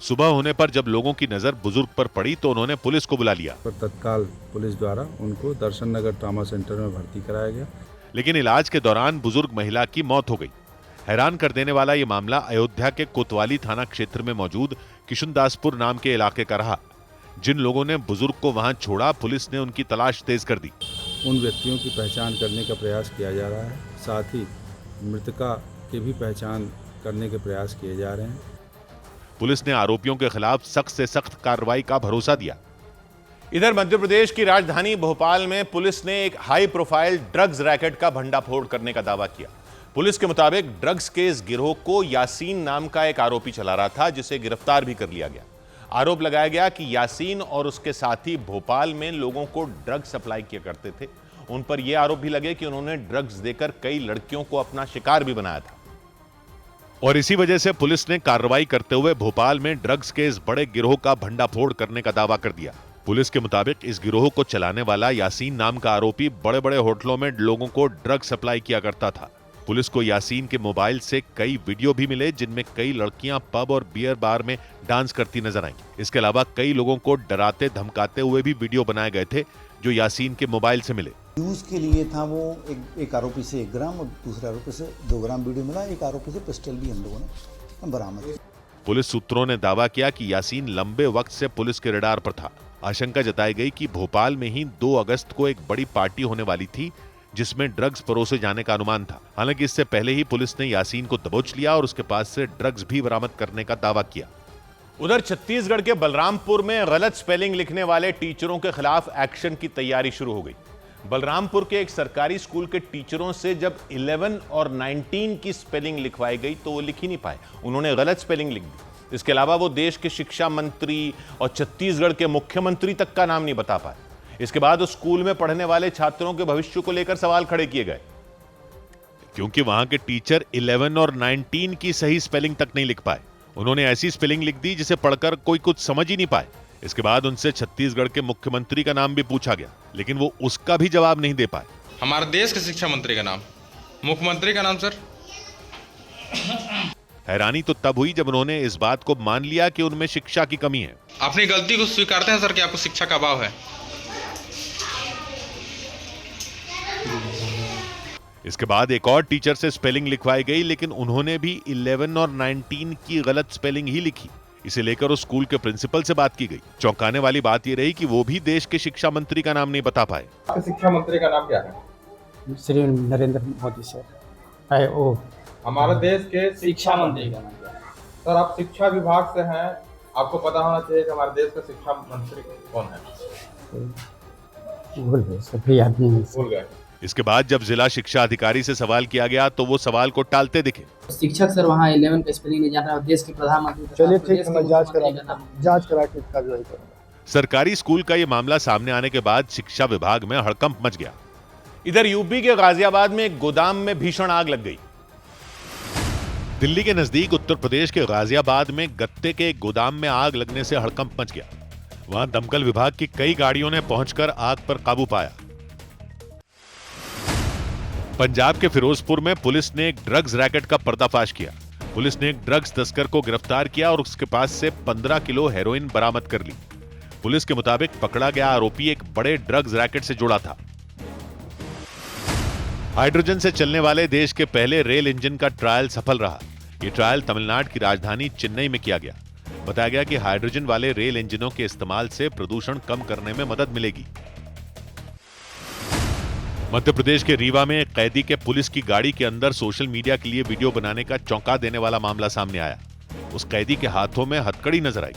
सुबह होने पर जब लोगों की नजर बुजुर्ग पर पड़ी तो उन्होंने पुलिस को बुला लिया। तत्काल पुलिस द्वारा उनको दर्शन नगर ट्रॉमा सेंटर में भर्ती कराया गया, लेकिन इलाज के दौरान बुजुर्ग महिला की मौत हो गई। हैरान कर देने वाला ये मामला अयोध्या के कोतवाली थाना क्षेत्र में मौजूद किशुनदासपुर नाम के इलाके का रहा। जिन लोगों ने बुजुर्ग को वहां छोड़ा, पुलिस ने उनकी तलाश तेज कर दी। उन व्यक्तियों की पहचान करने का प्रयास किया जा रहा है, साथ ही मृतका की भी पहचान करने के प्रयास किए जा रहे हैं। पुलिस ने आरोपियों के खिलाफ सख्त से सख्त कार्रवाई का भरोसा दिया। इधर मध्य प्रदेश की राजधानी भोपाल में पुलिस ने एक हाई प्रोफाइल ड्रग्स रैकेट का भंडाफोड़ करने का दावा किया। पुलिस के मुताबिक ड्रग्स के इस गिरोह को यासीन नाम का एक आरोपी चला रहा था, जिसे गिरफ्तार भी कर लिया गया। आरोप लगाया गया कि यासीन और उसके साथी भोपाल में लोगों को ड्रग्स सप्लाई किया करते थे। उन पर यह आरोप भी लगे कि उन्होंने ड्रग्स देकर कई लड़कियों को अपना शिकार भी बनाया था। और इसी वजह से पुलिस ने कार्रवाई करते हुए भोपाल में ड्रग्स के इस बड़े गिरोह का भंडाफोड़ करने का दावा कर दिया। पुलिस के मुताबिक इस गिरोह को चलाने वाला यासीन नाम का आरोपी बड़े बड़े होटलों में लोगों को ड्रग्स सप्लाई किया करता था। पुलिस को यासीन के मोबाइल से कई वीडियो भी मिले, जिनमें कई लड़कियां पब और बियर बार में डांस करती नजर आईं। इसके अलावा कई लोगों को डराते धमकाते हुए भी वीडियो बनाए गए थे, जो यासीन के मोबाइल से मिले। यूज के लिए था वो एक आरोपी से 1 ग्राम और दूसरे आरोपी से 2 ग्राम वीडियो मिला। एक आरोपी से पिस्टल भी हम लोगों ने बरामद की। पुलिस सूत्रों ने दावा किया कि यासीन लंबे वक्त से पुलिस के रडार पर था। आशंका जताई गई कि भोपाल में ही 2 अगस्त को एक बड़ी पार्टी होने वाली थी, जिसमें ड्रग्स परोसे जाने का अनुमान था। हालांकि इससे पहले ही पुलिस ने यासीन को दबोच लिया और उसके पास से ड्रग्स भी बरामद करने का दावा किया। उधर छत्तीसगढ़ के बलरामपुर में गलत स्पेलिंग लिखने वाले टीचरों के खिलाफ एक्शन की तैयारी शुरू हो गई। बलरामपुर के एक सरकारी स्कूल के टीचरों से जब 11 और 19 की स्पेलिंग लिखवाई गई तो वो लिख ही नहीं पाए, उन्होंने गलत स्पेलिंग लिख दी। इसके अलावा वो देश के शिक्षा मंत्री और छत्तीसगढ़ के मुख्यमंत्री तक का नाम नहीं बता पाए। इसके बाद उस स्कूल में पढ़ने वाले छात्रों के भविष्य को लेकर सवाल खड़े किए गए, क्योंकि वहां के टीचर 11 और 19 की सही स्पेलिंग तक नहीं लिख पाए। उन्होंने ऐसी स्पेलिंग लिख दी जिसे पढ़कर कोई कुछ समझ ही नहीं पाए। इसके बाद उनसे छत्तीसगढ़ के मुख्यमंत्री का नाम भी पूछा गया, लेकिन वो उसका भी जवाब नहीं दे पाए। हमारे देश के शिक्षा मंत्री का नाम, मुख्यमंत्री का नाम सर। हैरानी तो तब हुई जब उन्होंने इस बात को मान लिया कि उनमें शिक्षा की कमी है। अपनी गलती को स्वीकारते हैं सर कि आपको शिक्षा का अभाव है। इसके बाद एक और टीचर से स्पेलिंग लिखवाई गई, लेकिन उन्होंने भी 11 और 19 की गलत स्पेलिंग ही लिखी। इसे लेकर उस स्कूल के प्रिंसिपल से बात की गई। चौंकाने वाली बात यह रही कि वो भी देश के शिक्षा मंत्री का नाम नहीं बता पाए। शिक्षा मंत्री का नाम क्या है? श्री नरेंद्र मोदी सर। ओ हमारे देश के शिक्षा मंत्री का नाम क्या है? सर आप शिक्षा विभाग से हैं, आपको पता होना चाहिए कि हमारे देश का शिक्षा मंत्री कौन है। भूल गए, सभी आदमी भूल गए। इसके बाद जब जिला शिक्षा अधिकारी से सवाल किया गया तो वो सवाल को टालते दिखे। शिक्षक सर वहाँ 11 का स्पेलिंग नहीं जान रहा, देश के प्रधानमंत्री। चलिए ठीक है, मैं जांच करा के कार्रवाई करूंगा। सरकारी स्कूल का ये मामला सामने आने के बाद शिक्षा विभाग में हड़कंप मच गया। इधर यूपी के गाजियाबाद में एक गोदाम में भीषण आग लग गई। दिल्ली के नजदीक उत्तर प्रदेश के गाजियाबाद में गत्ते के एक गोदाम में आग लगने से हड़कंप मच गया। वहां दमकल विभाग की कई गाड़ियों ने पहुंचकर आग पर काबू पाया। पंजाब के फिरोजपुर में पुलिस ने एक ड्रग्स रैकेट का पर्दाफाश किया। पुलिस ने एक ड्रग्स तस्कर को गिरफ्तार किया और उसके पास से 15 किलो हेरोइन बरामद कर ली। पुलिस के मुताबिक पकड़ा गया आरोपी एक बड़े ड्रग्स रैकेट से जुड़ा था। हाइड्रोजन से चलने वाले देश के पहले रेल इंजन का ट्रायल सफल रहा। यह ट्रायल तमिलनाडु की राजधानी चेन्नई में किया गया। बताया गया कि हाइड्रोजन वाले रेल इंजनों के इस्तेमाल से प्रदूषण कम करने में मदद मिलेगी। मध्य प्रदेश के रीवा में एक कैदी के पुलिस की गाड़ी के अंदर सोशल मीडिया के लिए वीडियो बनाने का चौंका देने वाला मामला सामने आया। उस कैदी के हाथों में हथकड़ी नजर आई।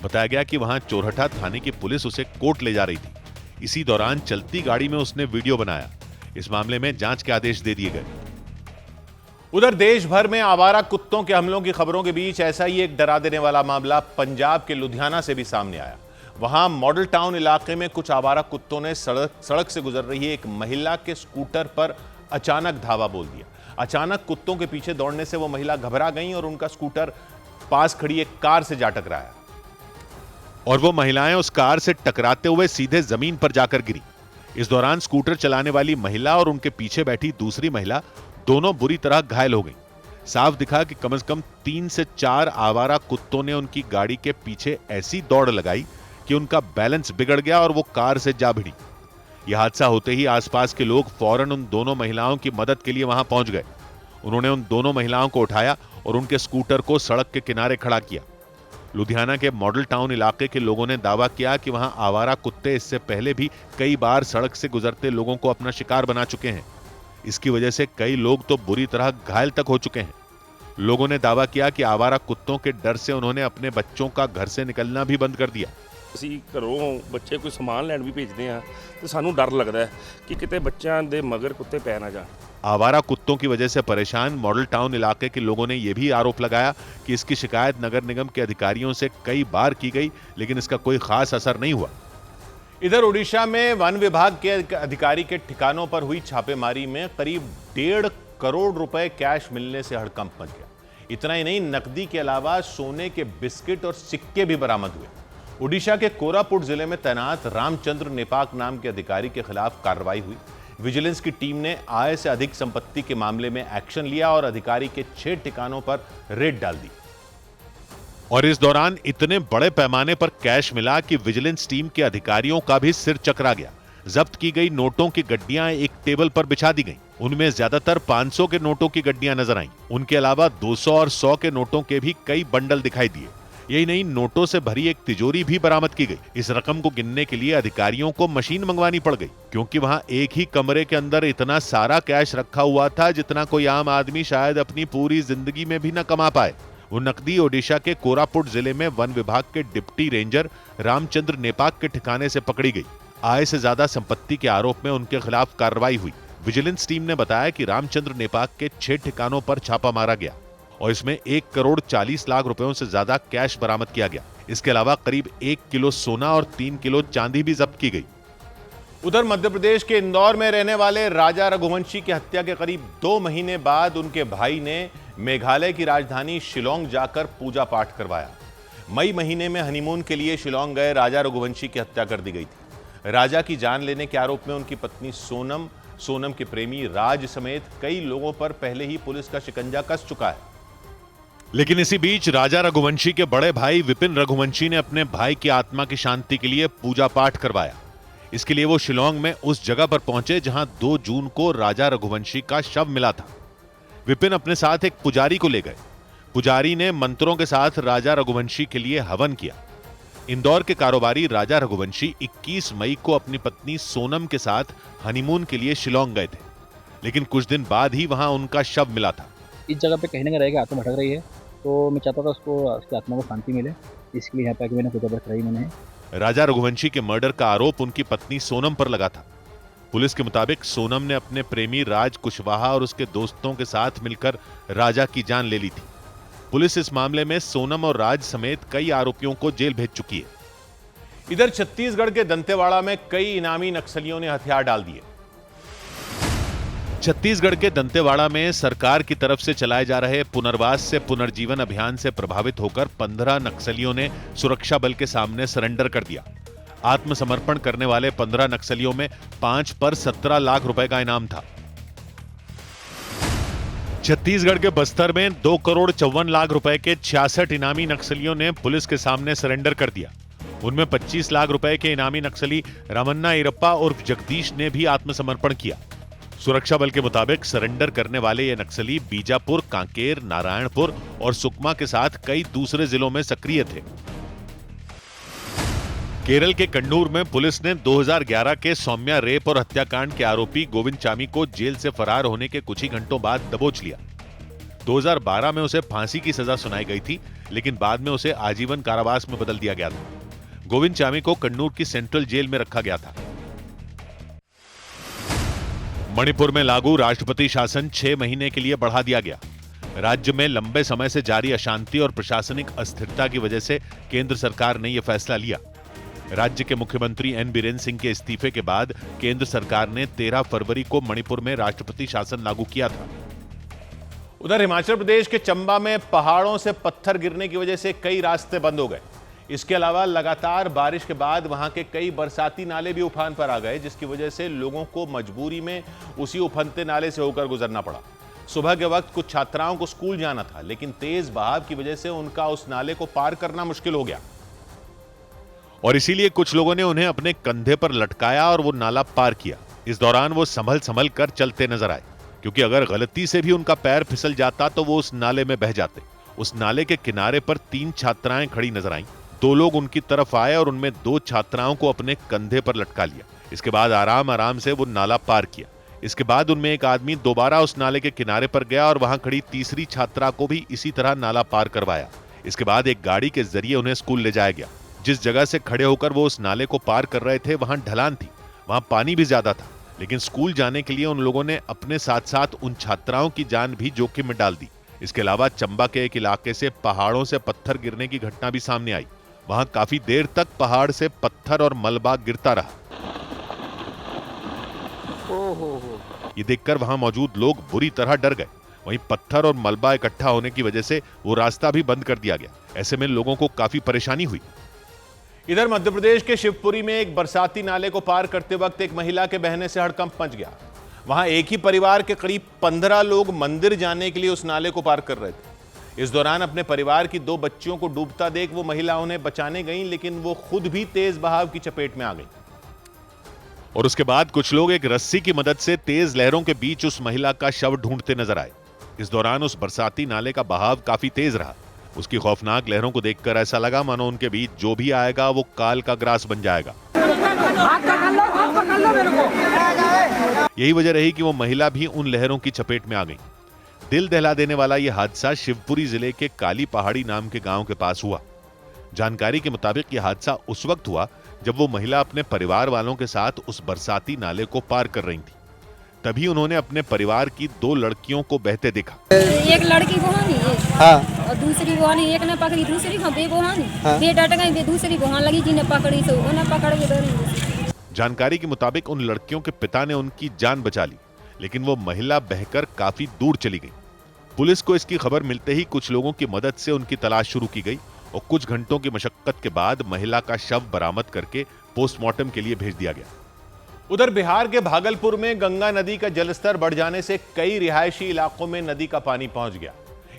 बताया गया कि वहां चोरहटा थाने की पुलिस उसे कोर्ट ले जा रही थी। इसी दौरान चलती गाड़ी में उसने वीडियो बनाया। इस मामले में जांच के आदेश दे दिए गए। उधर देश भर में आवारा कुत्तों के हमलों की खबरों के बीच ऐसा ही एक डरा देने वाला मामला पंजाब के लुधियाना से भी सामने आया। वहां मॉडल टाउन इलाके में कुछ आवारा कुत्तों ने सड़क से गुजर रही एक महिला के स्कूटर पर अचानक धावा बोल दिया। अचानक कुत्तों के पीछे दौड़ने से वो महिला घबरा गई और उनका स्कूटर पास खड़ी एक कार से जा टकराया। और वो महिलाएं उस कार से टकराते हुए सीधे जमीन पर जाकर गिरी। इस दौरान स्कूटर चलाने वाली महिला और उनके पीछे बैठी दूसरी महिला दोनों बुरी तरह घायल हो गईं। साफ दिखा कि कम से कम 3 से 4 आवारा कुत्तों ने उनकी गाड़ी के पीछे ऐसी दौड़ लगाई कि उनका बैलेंस बिगड़ गया और वो कार से जा भिड़ी। यह हादसा होते ही आसपास के लोग फौरन उन दोनों महिलाओं की मदद के लिए वहां पहुंच गए। उन्होंने उन दोनों महिलाओं को उठाया और उनके स्कूटर को सड़क के किनारे खड़ा किया। लुधियाना के मॉडल टाउन इलाके के लोगों ने दावा किया कि वहां आवारा कुत्ते इससे पहले भी कई बार सड़क से गुजरते लोगों को अपना शिकार बना चुके हैं। इसकी वजह से कई लोग तो बुरी तरह घायल तक हो चुके हैं। लोगों ने दावा किया कि आवारा कुत्तों के डर से उन्होंने अपने बच्चों का घर से निकलना भी बंद कर दिया। ਅਸੀਂ ਘਰੋਂ ਬੱਚੇ ਕੋਈ ਸਮਾਨ ਲੈਣ ਵੀ ਭੇਜਦੇ ਆ ਤੇ ਸਾਨੂੰ ਡਰ ਲੱਗਦਾ ਹੈ ਕਿ ਕਿਤੇ ਬੱਚਿਆਂ ਦੇ ਮਗਰ ਕੁੱਤੇ ਪੈ ਨਾ ਜਾਣ। आवारा कुत्तों की वजह से परेशान मॉडल टाउन इलाके के लोगों ने यह भी आरोप लगाया कि इसकी शिकायत नगर निगम के अधिकारियों से कई बार की गई, लेकिन इसका कोई खास असर नहीं हुआ। इधर उड़ीसा में वन विभाग के अधिकारी के ठिकानों पर हुई छापेमारी में करीब 1.5 करोड़ रुपए कैश मिलने से हड़कंप मच गया। इतना ही नहीं, नकदी के अलावा सोने के बिस्किट और सिक्के भी बरामद हुए। उड़ीसा के कोरापुट जिले में तैनात रामचंद्र नेपाक नाम के अधिकारी के खिलाफ कार्रवाई हुई। विजिलेंस की टीम ने आय से अधिक संपत्ति के मामले में एक्शन लिया और अधिकारी के 6 ठिकानों पर रेड डाल दी। और इस दौरान इतने बड़े पैमाने पर कैश मिला कि विजिलेंस टीम के अधिकारियों का भी सिर चकरा गया। जब्त की गई नोटों की गड्डियां एक टेबल पर बिछा दी गईं। उनमें ज्यादातर 500 के नोटों की गड्डियां नजर आईं। उनके अलावा 200 और 100 के नोटों के भी कई बंडल दिखाई दिए। यही नहीं, नोटों से भरी एक तिजोरी भी बरामद की गई। इस रकम को गिनने के लिए अधिकारियों को मशीन मंगवानी पड़ गई, क्योंकि वहां एक ही कमरे के अंदर इतना सारा कैश रखा हुआ था जितना कोई आम आदमी शायद अपनी पूरी जिंदगी में भी न कमा पाए। वो नकदी ओडिशा के कोरापुट जिले में वन विभाग के डिप्टी रेंजर रामचंद्र नेपाक के ठिकाने से पकड़ी गई। आय से ज्यादा संपत्ति के आरोप में उनके खिलाफ कार्रवाई हुई। विजिलेंस टीम ने बताया कि रामचंद्र नेपाक के 6 ठिकानों पर छापा मारा गया और इसमें 1 करोड़ 40 लाख रुपयों से ज्यादा कैश बरामद किया गया। इसके अलावा करीब 1 किलो सोना और 3 किलो चांदी भी जब्त की गई। उधर मध्य प्रदेश के इंदौर में रहने वाले राजा रघुवंशी की हत्या के करीब 2 महीने बाद उनके भाई ने मेघालय की राजधानी शिलोंग जाकर पूजा पाठ करवाया। मई महीने में हनीमून के लिए शिलोंग गए राजा रघुवंशी की हत्या कर दी गई थी। राजा की जान लेने के आरोप में उनकी पत्नी सोनम के प्रेमी राज समेत कई लोगों पर पहले ही पुलिस का शिकंजा कस चुका है। लेकिन इसी बीच राजा रघुवंशी के बड़े भाई विपिन रघुवंशी ने अपने भाई की आत्मा की शांति के लिए पूजा पाठ करवाया। इसके लिए वो शिलोंग में उस जगह पर पहुंचे जहां 2 जून को राजा रघुवंशी का शव मिला था। विपिन अपने साथ एक पुजारी को ले गए। पुजारी ने मंत्रों के साथ राजा रघुवंशी के लिए हवन किया। इंदौर के कारोबारी राजा रघुवंशी 21 मई को अपनी पत्नी सोनम के साथ हनीमून के लिए शिलोंग गए थे, लेकिन कुछ दिन बाद ही वहां उनका शव मिला था। इस जगह पे कहीं ना कहीं रहेगा, आत्मा भटक रही है, तो मैं चाहता था उसकी आत्मा को शांति मिले, इसके लिए यहाँ पे आके मैंने पूजा पाठ कराई। मैंने राजा रघुवंशी के मर्डर का आरोप उनकी पत्नी सोनम पर लगा था। पुलिस के मुताबिक सोनम ने अपने प्रेमी राज कुशवाहा और उसके दोस्तों के साथ मिलकर राजा की जान ले ली थी। पुलिस इस मामले में सोनम और राज समेत कई आरोपियों को जेल भेज चुकी है। इधर छत्तीसगढ़ के दंतेवाड़ा में कई इनामी नक्सलियों ने हथियार डाल दिए। छत्तीसगढ़ के दंतेवाड़ा में सरकार की तरफ से चलाए जा रहे पुनर्वास से पुनर्जीवन अभियान से प्रभावित होकर 15 नक्सलियों ने सुरक्षा बल के सामने सरेंडर कर दिया। आत्मसमर्पण करने वाले 15 नक्सलियों में 5 पर 17 लाख रुपए का इनाम था। छत्तीसगढ़ के बस्तर में 2 करोड़ 54 लाख रुपए के 66 इनामी नक्सलियों ने पुलिस के सामने सरेंडर कर दिया। उनमें 25 लाख रुपए के इनामी नक्सली रामन्ना इरप्पा उर्फ जगदीश ने भी आत्मसमर्पण किया। सुरक्षा बल के मुताबिक सरेंडर करने वाले ये नक्सली बीजापुर, कांकेर, नारायणपुर और सुकमा के साथ कई दूसरे जिलों में सक्रिय थे। केरल के कन्नूर में पुलिस ने 2011 के सौम्या रेप और हत्याकांड के आरोपी गोविंद चामी को जेल से फरार होने के कुछ ही घंटों बाद दबोच लिया। 2012 में उसे फांसी की सजा सुनाई गई थी, लेकिन बाद में उसे आजीवन कारावास में बदल दिया गया था। गोविंद चामी को कन्नूर की सेंट्रल जेल में रखा गया था। मणिपुर में लागू राष्ट्रपति शासन 6 महीने के लिए बढ़ा दिया गया। राज्य में लंबे समय से जारी अशांति और प्रशासनिक अस्थिरता की वजह से केंद्र सरकार ने यह फैसला लिया। राज्य के मुख्यमंत्री एन बीरेन सिंह के इस्तीफे के बाद केंद्र सरकार ने 13 फरवरी को मणिपुर में राष्ट्रपति शासन लागू किया था। उधर हिमाचल प्रदेश के चंबा में पहाड़ों से पत्थर गिरने की वजह से कई रास्ते बंद हो गए। इसके अलावा लगातार बारिश के बाद वहां के कई बरसाती नाले भी उफान पर आ गए, जिसकी वजह से लोगों को मजबूरी में उसी उफनते नाले से होकर गुजरना पड़ा। सुबह के वक्त कुछ छात्राओं को स्कूल जाना था, लेकिन तेज बहाव की वजह से उनका उस नाले को पार करना मुश्किल हो गया और इसीलिए कुछ लोगों ने उन्हें अपने कंधे पर लटकाया और वो नाला पार किया। इस दौरान वो संभल कर चलते नजर आए, क्योंकि अगर गलती से भी उनका पैर फिसल जाता तो वो उस नाले में बह जाते। उस नाले के किनारे पर 3 छात्राएं खड़ी नजर आईं। 2 लोग उनकी तरफ आए और उनमें 2 छात्राओं को अपने कंधे पर लटका लिया। इसके बाद आराम से वो नाला पार किया। इसके बाद उनमें एक आदमी दोबारा उस नाले के किनारे पर गया और वहां खड़ी तीसरी छात्रा को भी इसी तरह नाला पार करवाया। इसके बाद एक गाड़ी के जरिए उन्हें स्कूल ले जाया गया। जिस जगह से खड़े होकर वो उस नाले को पार कर रहे थे वहां ढलान थी, वहां पानी भी ज्यादा था, लेकिन स्कूल जाने के लिए उन लोगों ने अपने साथ साथ उन छात्राओं की जान भी जोखिम में डाल दी। इसके अलावा चंबा के एक इलाके से पहाड़ों से पत्थर गिरने की घटना भी सामने आई। वहां काफी देर तक पहाड़ से पत्थर और मलबा गिरता रहा। ये देखकर वहां मौजूद लोग बुरी तरह डर गए। वहीं पत्थर और मलबा इकट्ठा होने की वजह से वो रास्ता भी बंद कर दिया गया। ऐसे में लोगों को काफी परेशानी हुई। इधर मध्य प्रदेश के शिवपुरी में एक बरसाती नाले को पार करते वक्त एक महिला के बहने से हड़कंप मच गया। वहां एक ही परिवार के करीब 15 लोग मंदिर जाने के लिए उस नाले को पार कर रहे थे। इस दौरान अपने परिवार की 2 बच्चियों को डूबता देख वो महिला उन्हें बचाने गई, लेकिन वो खुद भी तेज बहाव की चपेट में आ गई और उसके बाद कुछ लोग एक रस्सी की मदद से तेज लहरों के बीच उस महिला का शव ढूंढते नजर आए। इस दौरान उस बरसाती नाले का बहाव काफी तेज रहा। उसकी खौफनाक लहरों को देखकर ऐसा लगा मानो उनके बीच जो भी आएगा वो काल का ग्रास बन जाएगा। यही वजह रही कि वो महिला भी उन लहरों की चपेट में आ गई। दिल दहला देने वाला यह हादसा शिवपुरी जिले के काली पहाड़ी नाम के गांव के पास हुआ। जानकारी के मुताबिक यह हादसा उस वक्त हुआ जब वो महिला अपने परिवार वालों के साथ उस बरसाती नाले को पार कर रही थी। तभी उन्होंने अपने परिवार की 2 लड़कियों को बहते देखा। एक लड़की गोहानी और दूसरी गोहानी, एक ने पकड़ी दूसरी को बेगोहानी, डट गई, दूसरी गोहान लगी जिन्हें पकड़ी तो उन्हें पकड़ के दौड़ी। जानकारी के मुताबिक उन लड़कियों के पिता ने उनकी जान बचा ली, लेकिन वो महिला बहकर काफी दूर चली गई। पुलिस को इसकी खबर मिलते ही कुछ लोगों की मदद से उनकी तलाश शुरू की गई और कुछ घंटों की मशक्कत के बाद महिला का शव बरामद करके पोस्टमार्टम के लिए भेज दिया गया। उधर बिहार के भागलपुर में गंगा नदी का जलस्तर बढ़ जाने से कई रिहायशी इलाकों में नदी का पानी पहुंच गया।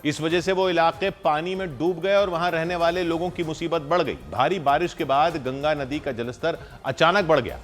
इस वजह से वो इलाके पानी में डूब गए और वहां रहने वाले लोगों की मुसीबत बढ़ गई। भारी बारिश के बाद गंगा नदी का जलस्तर अचानक बढ़ गया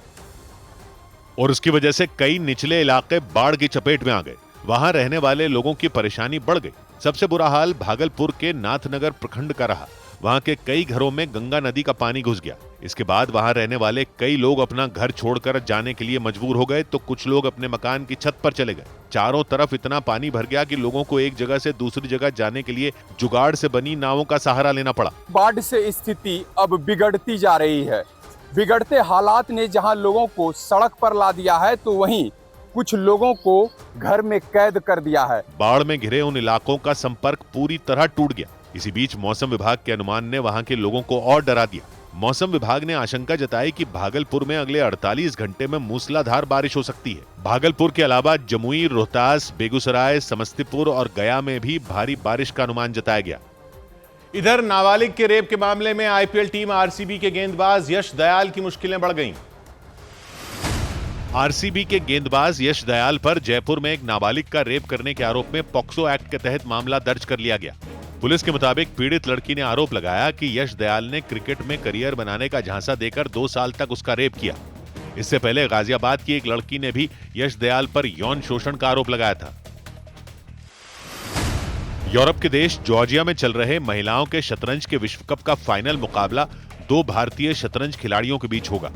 और उसकी वजह से कई निचले इलाके बाढ़ की चपेट में आ गए। वहां रहने वाले लोगों की परेशानी बढ़ गई। सबसे बुरा हाल भागलपुर के नाथनगर प्रखंड का रहा। वहां के कई घरों में गंगा नदी का पानी घुस गया। इसके बाद वहां रहने वाले कई लोग अपना घर छोड़कर जाने के लिए मजबूर हो गए तो कुछ लोग अपने मकान की छत पर चले गए। चारों तरफ इतना पानी भर गया कि लोगों को एक जगह से दूसरी जगह जाने के लिए जुगाड़ से बनी नावों का सहारा लेना पड़ा। बाढ़ से स्थिति अब बिगड़ती जा रही है। बिगड़ते हालात ने जहां लोगों को सड़क पर ला दिया है तो वहीं कुछ लोगों को घर में कैद कर दिया है। बाढ़ में घिरे उन इलाकों का संपर्क पूरी तरह टूट गया। इसी बीच मौसम विभाग के अनुमान ने वहां के लोगों को और डरा दिया। मौसम विभाग ने आशंका जताई कि भागलपुर में अगले 48 घंटे में मूसलाधार बारिश हो सकती है। भागलपुर के अलावा जमुई, रोहतास, बेगूसराय, समस्तीपुर और गया में भी भारी बारिश का अनुमान जताया गया। इधर नाबालिग के रेप के मामले में आईपीएल टीम आरसीबी के गेंदबाज यश दयाल की मुश्किलें बढ़ गईं। आरसीबी के गेंदबाज यश दयाल पर जयपुर में एक नाबालिग का रेप करने के आरोप में पॉक्सो एक्ट के तहत मामला दर्ज कर लिया गया। पुलिस के मुताबिक पीड़ित लड़की ने आरोप लगाया कि यश दयाल ने क्रिकेट में करियर बनाने का झांसा देकर 2 साल तक उसका रेप किया। इससे पहले गाजियाबाद की एक लड़की ने भी यश दयाल पर यौन शोषण का आरोप लगाया था। यूरोप के देश जॉर्जिया में चल रहे महिलाओं के शतरंज के विश्व कप का फाइनल मुकाबला 2 भारतीय शतरंज खिलाड़ियों के बीच होगा।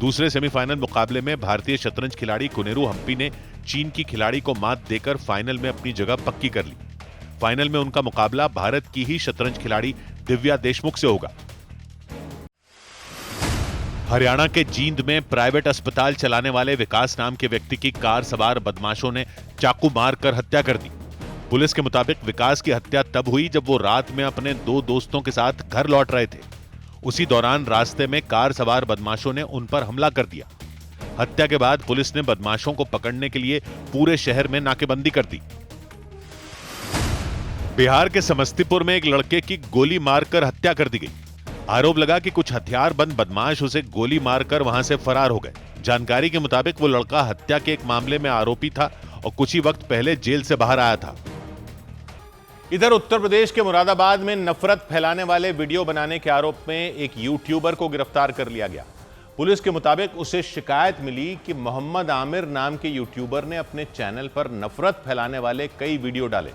दूसरे सेमीफाइनल मुकाबले में भारतीय शतरंज खिलाड़ी कुनेरू हम्पी ने चीन की खिलाड़ी को मात देकर फाइनल में अपनी जगह पक्की कर ली। फाइनल में उनका मुकाबला भारत की ही शतरंज खिलाड़ी दिव्या देशमुख से होगा। हरियाणा के जींद में प्राइवेट अस्पताल चलाने वाले विकास नाम के व्यक्ति की कार सवार बदमाशों ने चाकू मारकर हत्या कर दी। पुलिस के मुताबिक विकास की हत्या तब हुई जब वो रात में अपने 2 दोस्तों के साथ घर लौट रहे थे। उसी दौरान रास्ते में कार सवार बदमाशों ने उन पर हमला कर दिया। हत्या के बाद पुलिस ने बदमाशों को पकड़ने के लिए पूरे शहर में नाकेबंदी कर दी। बिहार के समस्तीपुर में एक लड़के की गोली मारकर हत्या कर दी गई। आरोप लगा कि कुछ हथियारबंद बदमाश उसे गोली मारकर वहां से फरार हो गए। जानकारी के मुताबिक वो लड़का हत्या के एक मामले में आरोपी था और कुछ ही वक्त पहले जेल से बाहर आया था। इधर उत्तर प्रदेश के मुरादाबाद में नफरत फैलाने वाले वीडियो बनाने के आरोप में एक यूट्यूबर को गिरफ्तार कर लिया गया। पुलिस के मुताबिक उसे शिकायत मिली कि मोहम्मद आमिर नाम के यूट्यूबर ने अपने चैनल पर नफरत फैलाने वाले कई वीडियो डाले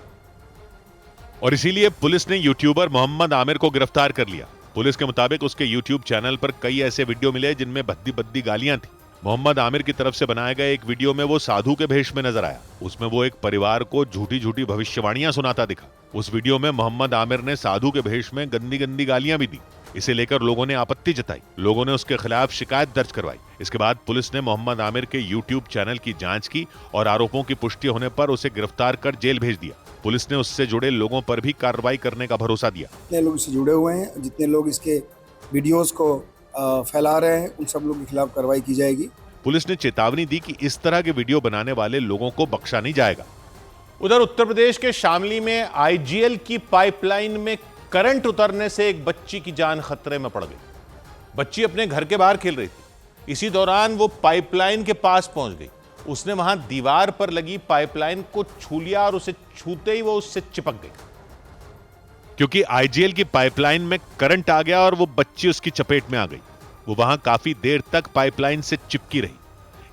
और इसीलिए पुलिस ने यूट्यूबर मोहम्मद आमिर को गिरफ्तार कर लिया। पुलिस के मुताबिक उसके यूट्यूब चैनल पर कई ऐसे वीडियो मिले जिनमें भद्दी भद्दी गालियां थी। मोहम्मद आमिर की तरफ से बनाए गए एक वीडियो में वो साधु के भेष में नजर आया। उसमें वो एक परिवार को झूठी झूठी भविष्यवाणियां सुनाता दिखा। उस वीडियो में मोहम्मद आमिर ने साधु के भेष में गंदी गंदी गालियां भी दी। इसे लेकर लोगों ने आपत्ति जताई। लोगों ने उसके खिलाफ शिकायत दर्ज करवाई। इसके बाद पुलिस ने मोहम्मद आमिर के यूट्यूब चैनल की जांच की और आरोपों की पुष्टि होने पर उसे गिरफ्तार कर जेल भेज दिया। पुलिस ने उससे जुड़े लोगों पर भी कार्रवाई करने का भरोसा दिया। जितने लोग इससे जुड़े हुए हैं, जितने लोग इसके वीडियोस को फैला रहे हैं, उन सब लोगों के खिलाफ कार्रवाई की जाएगी। पुलिस ने चेतावनी दी कि इस तरह के वीडियो बनाने वाले लोगों को बख्शा नहीं जाएगा। उधर उत्तर प्रदेश के शामली में आईजीएल की पाइपलाइन में करंट उतरने से एक बच्ची की जान खतरे में पड़ गई। बच्ची अपने घर के बाहर खेल रही थी। इसी दौरान वो पाइपलाइन के पास पहुंच गई। उसने वहां दीवार पर लगी पाइपलाइन को छू लिया और उसे छूते ही वो उससे चिपक गई। क्योंकि आईजीएल की पाइपलाइन में करंट आ गया और वो बच्ची उसकी चपेट में आ गई। वो वहां काफी देर तक पाइपलाइन से चिपकी रही।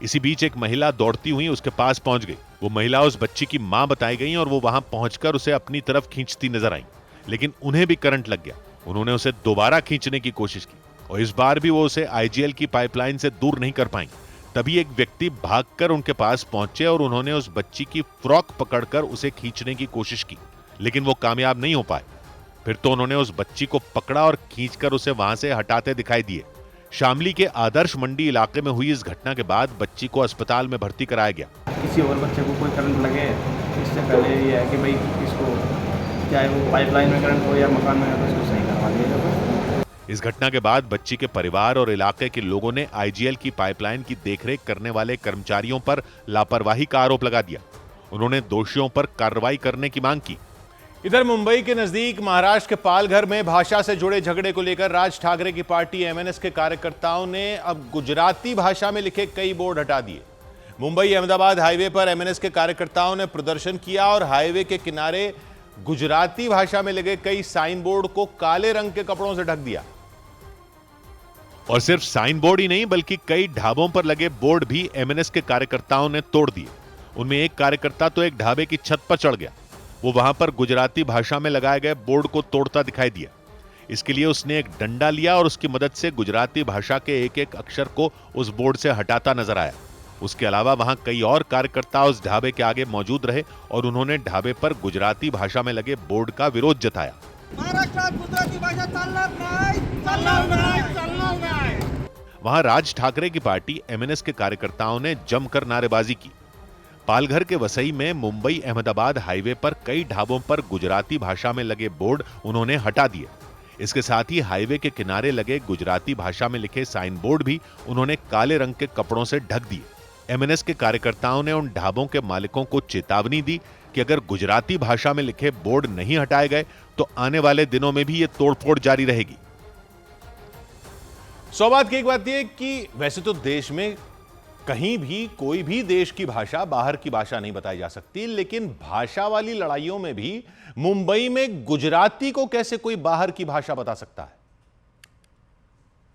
इसी बीच एक महिला दौड़ती हुई उसके पास पहुंच गई। वो महिला उस बच्ची की मां बताई गई और वो वहां पहुंचकर उसे अपनी तरफ खींचती नजर आई, लेकिन उन्हें भी करंट लग गया। उन्होंने उसे दोबारा खींचने की कोशिश की और इस बार भी वो उसे आईजीएल की पाइपलाइन से दूर नहीं कर पाई। तभी एक व्यक्ति भागकर उनके पास पहुंचे और उन्होंने उस बच्ची की फ्रॉक पकड़कर उसे खींचने की कोशिश की, लेकिन वो कामयाब नहीं हो पाए। फिर तो उन्होंने उस बच्ची को पकड़ा और खींचकर उसे वहां से हटाते दिखाई दिए। शामली के आदर्श मंडी इलाके में हुई इस घटना के बाद बच्ची को अस्पताल में भर्ती कराया गया। किसी और बच्चे को कोई करंट लगे इससे पहले ये है कि भाई इसको चाहे वो पाइपलाइन में करंट हो या मकान में, तो इसको सही करवा दिया। इस घटना के बाद बच्ची के परिवार और इलाके के लोगों ने आईजीएल की पाइपलाइन की देखरेख करने वाले कर्मचारियों पर लापरवाही का आरोप लगा दिया। उन्होंने दोषियों पर कार्रवाई करने की मांग की। इधर मुंबई के नजदीक महाराष्ट्र के पालघर में भाषा से जुड़े झगड़े को लेकर राज ठाकरे की पार्टी एमएनएस के कार्यकर्ताओं ने अब गुजराती भाषा में लिखे कई बोर्ड हटा दिए। मुंबई अहमदाबाद हाईवे पर एमएनएस के कार्यकर्ताओं ने प्रदर्शन किया और हाईवे के किनारे गुजराती भाषा में लगे कई साइन बोर्ड को काले रंग के कपड़ों से ढक दिया। और सिर्फ साइन बोर्ड ही नहीं बल्कि कई ढाबों पर लगे बोर्ड भी एमएनएस के कार्यकर्ताओं ने तोड़ दिए। उनमें एक कार्यकर्ता तो एक ढाबे की छत पर चढ़ गया। वो वहां पर गुजराती भाषा में लगाए गए बोर्ड को तोड़ता दिखाई दिया। इसके लिए उसने एक डंडा लिया और उसकी मदद से गुजराती भाषा के एक एक अक्षर को उस बोर्ड से हटाता नजर आया। उसके अलावा वहां कई और कार्यकर्ता उस ढाबे के आगे मौजूद रहे और उन्होंने ढाबे पर गुजराती भाषा में लगे बोर्ड का विरोध जताया। वहां राज ठाकरे की पार्टी एमएनएस के कार्यकर्ताओं ने जमकर नारेबाजी की। पालघर के वसई में मुंबई अहमदाबाद हाईवे पर कई ढाबों पर गुजराती भाषा में लगे बोर्ड उन्होंने हटा दिए। इसके साथ ही हाईवे के किनारे लगे गुजराती भाषा में लिखे साइन बोर्ड भी उन्होंने काले रंग के कपड़ों से ढक दिए। एमएनएस के कार्यकर्ताओं ने उन ढाबों के मालिकों को चेतावनी दी कि अगर गुजराती भाषा में लिखे बोर्ड नहीं हटाए गए तो आने वाले दिनों में भी ये तोड़फोड़ जारी रहेगी। सौभाग्य की एक बात यह कि वैसे तो देश में कहीं भी कोई भी देश की भाषा बाहर की भाषा नहीं बताई जा सकती, लेकिन भाषा वाली लड़ाइयों में भी मुंबई में गुजराती को कैसे कोई बाहर की भाषा बता सकता है?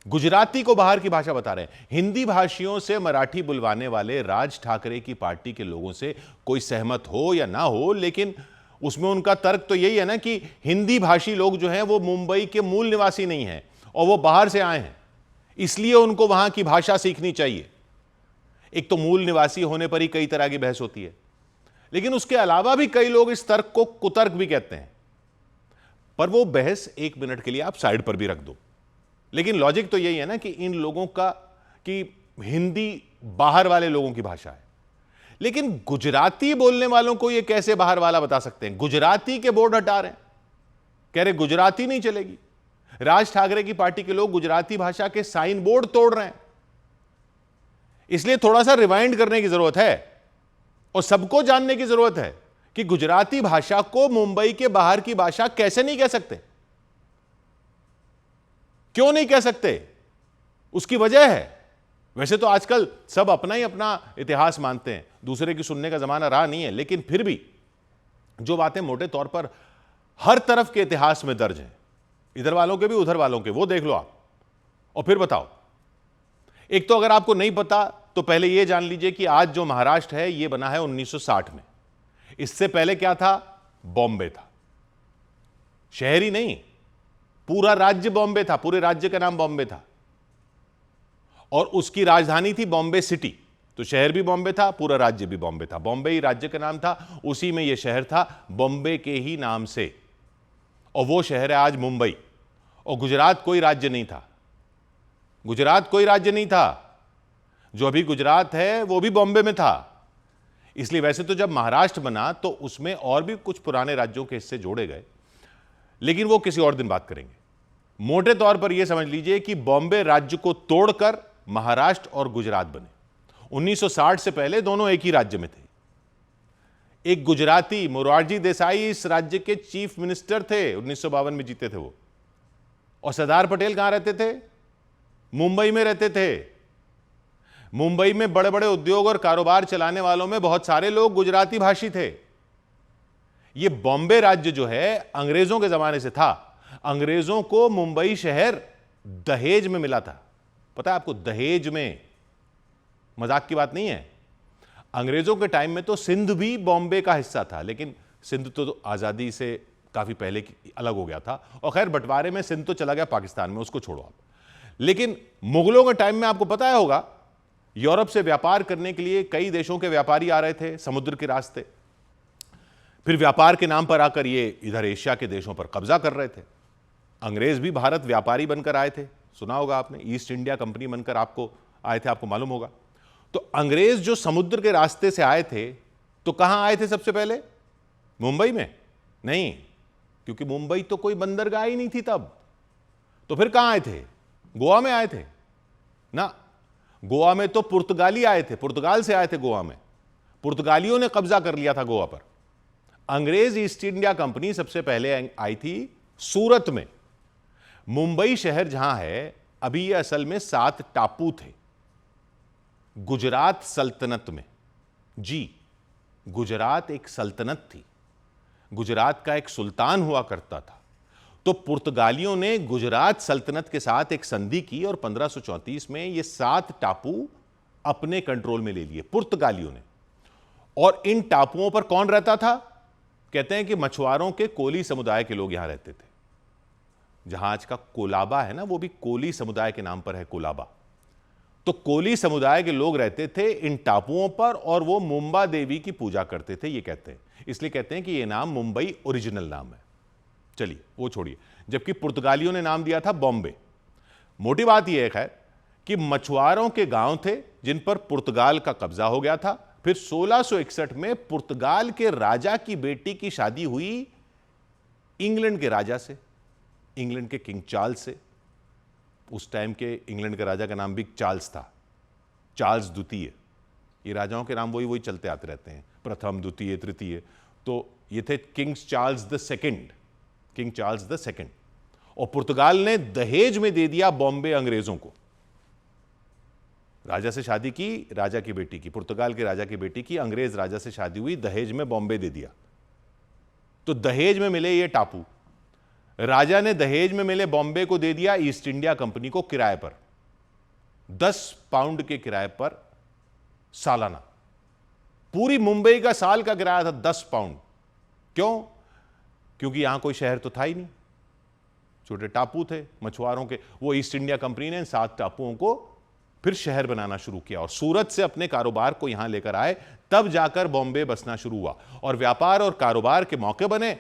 गुजराती को बाहर की भाषा बता रहे हैं। हिंदी भाषियों से मराठी बुलवाने वाले राज ठाकरे की पार्टी के लोगों से कोई सहमत हो या ना हो, लेकिन उसमें उनका तर्क तो यही है ना कि हिंदी भाषी लोग जो हैं वो मुंबई के मूल निवासी नहीं हैं और वो बाहर से आए हैं, इसलिए उनको वहां की भाषा सीखनी चाहिए। एक तो मूल निवासी होने पर ही कई तरह की बहस होती है, लेकिन उसके अलावा भी कई लोग इस तर्क को कुतर्क भी कहते हैं। पर वो बहस एक मिनट के लिए आप साइड पर भी रख दो, लेकिन लॉजिक तो यही है ना कि इन लोगों का कि हिंदी बाहर वाले लोगों की भाषा है, लेकिन गुजराती बोलने वालों को ये कैसे बाहर वाला बता सकते हैं? गुजराती के बोर्ड हटा रहे हैं, कह रहे गुजराती नहीं चलेगी। राज ठाकरे की पार्टी के लोग गुजराती भाषा के साइन बोर्ड तोड़ रहे हैं। इसलिए थोड़ा सा रिवाइंड करने की जरूरत है और सबको जानने की जरूरत है कि गुजराती भाषा को मुंबई के बाहर की भाषा कैसे नहीं कह सकते। क्यों नहीं कह सकते? उसकी वजह है। वैसे तो आजकल सब अपना ही अपना इतिहास मानते हैं, दूसरे की सुनने का जमाना रहा नहीं है, लेकिन फिर भी जो बातें मोटे तौर पर हर तरफ के इतिहास में दर्ज हैं, इधर वालों के भी उधर वालों के, वो देख लो आप और फिर बताओ। एक तो अगर आपको नहीं पता तो पहले यह जान लीजिए कि आज जो महाराष्ट्र है यह बना है 1960 में। इससे पहले क्या था? बॉम्बे था। शहर ही नहीं, पूरा राज्य बॉम्बे था, पूरे राज्य का नाम बॉम्बे था और उसकी राजधानी थी बॉम्बे सिटी। तो शहर भी बॉम्बे था, पूरा राज्य भी बॉम्बे था। बॉम्बे ही राज्य का नाम था, उसी में यह शहर था बॉम्बे के ही नाम से, और वो शहर है आज मुंबई। और गुजरात कोई राज्य नहीं था, गुजरात कोई राज्य नहीं था। जो अभी गुजरात है वो भी बॉम्बे में था। इसलिए वैसे तो जब महाराष्ट्र बना तो उसमें और भी कुछ पुराने राज्यों के हिस्से जोड़े गए, लेकिन वो किसी और दिन बात करेंगे। मोटे तौर पर यह समझ लीजिए कि बॉम्बे राज्य को तोड़कर महाराष्ट्र और गुजरात बने। 1960 से पहले दोनों एक ही राज्य में थे। एक गुजराती मोरारजी देसाई इस राज्य के चीफ मिनिस्टर थे, 1952 में जीते थे वो। और सरदार पटेल कहां रहते थे? मुंबई में रहते थे। मुंबई में बड़े बड़े उद्योग और कारोबार चलाने वालों में बहुत सारे लोग गुजराती भाषी थे। यह बॉम्बे राज्य जो है अंग्रेजों के जमाने से था। अंग्रेजों को मुंबई शहर दहेज में मिला था। पता है आपको? दहेज में, मजाक की बात नहीं है। अंग्रेजों के टाइम में तो सिंध भी बॉम्बे का हिस्सा था, लेकिन सिंध तो आजादी से काफी पहले अलग हो गया था। और खैर बंटवारे में सिंध तो चला गया पाकिस्तान में, उसको छोड़ो आप। लेकिन मुगलों के टाइम में आपको पता है होगा, यूरोप से व्यापार करने के लिए कई देशों के व्यापारी आ रहे थे समुद्र के रास्ते। फिर व्यापार के नाम पर आकर ये इधर एशिया के देशों पर कब्जा कर रहे थे। अंग्रेज भी भारत व्यापारी बनकर आए थे, सुना होगा आपने, ईस्ट इंडिया कंपनी बनकर आपको आए थे, आपको मालूम होगा। तो अंग्रेज जो समुद्र के रास्ते से आए थे तो कहां आए थे सबसे पहले? मुंबई में नहीं, क्योंकि मुंबई तो कोई बंदरगाह ही नहीं थी तब। तो फिर कहां आए थे? गोवा में आए थे ना। गोवा में तो पुर्तगाली आए थे, पुर्तगाल से आए थे गोवा में। पुर्तगालियों ने कब्जा कर लिया था गोवा पर। अंग्रेज ईस्ट इंडिया कंपनी सबसे पहले आई थी सूरत में। मुंबई शहर जहां है अभी ये असल में 7 टापू थे गुजरात सल्तनत में। जी, गुजरात एक सल्तनत थी, गुजरात का एक सुल्तान हुआ करता था। तो पुर्तगालियों ने गुजरात सल्तनत के साथ एक संधि की और 1534 में ये 7 टापू अपने कंट्रोल में ले लिए पुर्तगालियों ने। और इन टापुओं पर कौन रहता था? कहते हैं कि मछुआरों के कोली समुदाय के लोग यहां रहते थे। जहां आज का कोलाबा है ना, वो भी कोली समुदाय के नाम पर है, कोलाबा। तो कोली समुदाय के लोग रहते थे इन टापुओं पर और वो मुंबा देवी की पूजा करते थे, ये कहते हैं। इसलिए कहते हैं कि ये नाम मुंबई ओरिजिनल नाम है। चलिए वो छोड़िए। जबकि पुर्तगालियों ने नाम दिया था बॉम्बे। मोटी बात यह है कि मछुआरों के गांव थे जिन पर पुर्तगाल का कब्जा हो गया था। फिर 1661 में पुर्तगाल के राजा की बेटी की शादी हुई इंग्लैंड के राजा से, इंग्लैंड के किंग चार्ल्स से। उस टाइम के इंग्लैंड के राजा का नाम भी चार्ल्स था, चार्ल्स द्वितीय। ये राजाओं के नाम वही वही चलते आते रहते हैं, प्रथम, द्वितीय, तृतीय। तो ये थे king Charles the second, king Charles the second. और पुर्तगाल ने दहेज में दे दिया बॉम्बे अंग्रेजों को। राजा से शादी की, राजा की बेटी की, पुर्तगाल के राजा की बेटी की, अंग्रेज राजा से शादी हुई, दहेज में बॉम्बे दे दिया। तो दहेज में मिले ये टापू, राजा ने दहेज में मिले बॉम्बे को दे दिया ईस्ट इंडिया कंपनी को किराए पर, 10 पाउंड के किराए पर सालाना। पूरी मुंबई का साल का किराया था 10 पाउंड। क्यों? क्योंकि यहां कोई शहर तो था ही नहीं, छोटे टापू थे मछुआरों के। वो ईस्ट इंडिया कंपनी ने 7 टापुओं को फिर शहर बनाना शुरू किया और सूरत से अपने कारोबार को यहां लेकर आए। तब जाकर बॉम्बे बसना शुरू हुआ और व्यापार और कारोबार के मौके बने।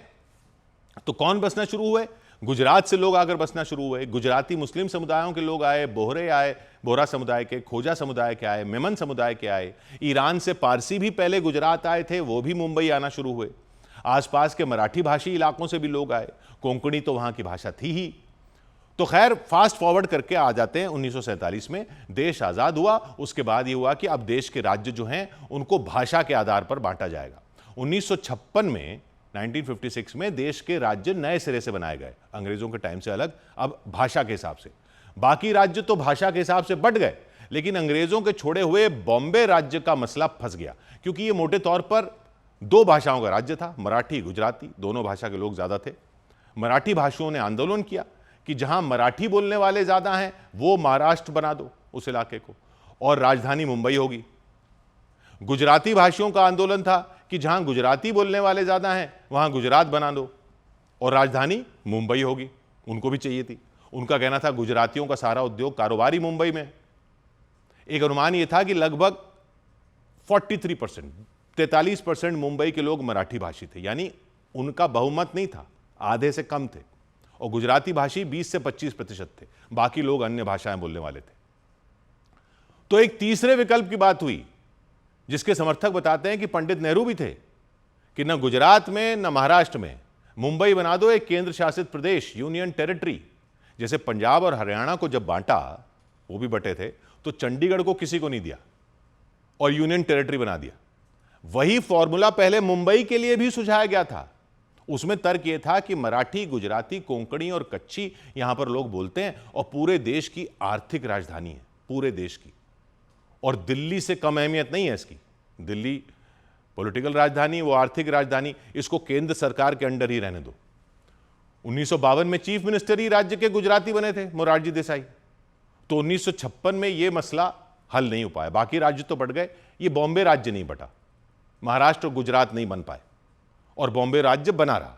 तो कौन बसना शुरू हुए? गुजरात से लोग आकर बसना शुरू हुए। गुजराती मुस्लिम समुदायों के लोग आए, बोहरे आए, बोहरा समुदाय के, खोजा समुदाय के आए, मेमन समुदाय के आए। ईरान से पारसी भी पहले गुजरात आए थे, वो भी मुंबई आना शुरू हुए। आसपास के मराठी भाषी इलाकों से भी लोग आए, कोंकणी तो वहां की भाषा थी ही। तो खैर फास्ट फॉरवर्ड करके आ जाते हैं 1947 में, देश आजाद हुआ। उसके बाद यह हुआ कि अब देश के राज्य जो हैं उनको भाषा के आधार पर बांटा जाएगा। 1956 में 1956 में देश के राज्य नए सिरे से बनाए गए, अंग्रेजों के टाइम से अलग, अब भाषा के हिसाब से। बाकी राज्य तो भाषा के हिसाब से बंट गए, लेकिन अंग्रेजों के छोड़े हुए बॉम्बे राज्य का मसला फंस गया, क्योंकि यह मोटे तौर पर 2 भाषाओं का राज्य था, मराठी गुजराती, दोनों भाषा के लोग ज्यादा थे। मराठी भाषियों ने आंदोलन किया कि जहां मराठी बोलने वाले ज्यादा हैं वो महाराष्ट्र बना दो उस इलाके को, और राजधानी मुंबई होगी। गुजराती भाषियों का आंदोलन था कि जहां गुजराती बोलने वाले ज्यादा हैं वहां गुजरात बना दो और राजधानी मुंबई होगी। उनको भी चाहिए थी। उनका कहना था गुजरातियों का सारा उद्योग कारोबारी मुंबई में। एक अनुमान यह था कि लगभग 43% मुंबई के लोग मराठी भाषी थे, यानी उनका बहुमत नहीं था, आधे से कम थे, और गुजराती भाषी 20 से 25% थे, बाकी लोग अन्य भाषाएं बोलने वाले थे। तो एक तीसरे विकल्प की बात हुई, जिसके समर्थक बताते हैं कि पंडित नेहरू भी थे, कि न गुजरात में न महाराष्ट्र में, मुंबई बना दो एक केंद्र शासित प्रदेश, यूनियन टेरिटरी। जैसे पंजाब और हरियाणा को जब बांटा, वो भी बटे थे, तो चंडीगढ़ को किसी को नहीं दिया और यूनियन टेरिटरी बना दिया। वही फॉर्मूला पहले मुंबई के लिए भी सुझाया गया था। उसमें तर्क यह था कि मराठी, गुजराती, कोंकणी और कच्छी यहां पर लोग बोलते हैं और पूरे देश की आर्थिक राजधानी है, पूरे देश की, और दिल्ली से कम अहमियत नहीं है इसकी। दिल्ली पॉलिटिकल राजधानी, वो आर्थिक राजधानी, इसको केंद्र सरकार के अंडर ही रहने दो। 1952 में चीफ मिनिस्टर ही राज्य के गुजराती बने थे, मोरारजी देसाई। तो 1956 में यह मसला हल नहीं हो पाया। बाकी राज्य तो बढ़ गए, ये बॉम्बे राज्य नहीं बटा, महाराष्ट्र और गुजरात नहीं बन पाए, और बॉम्बे राज्य बना रहा।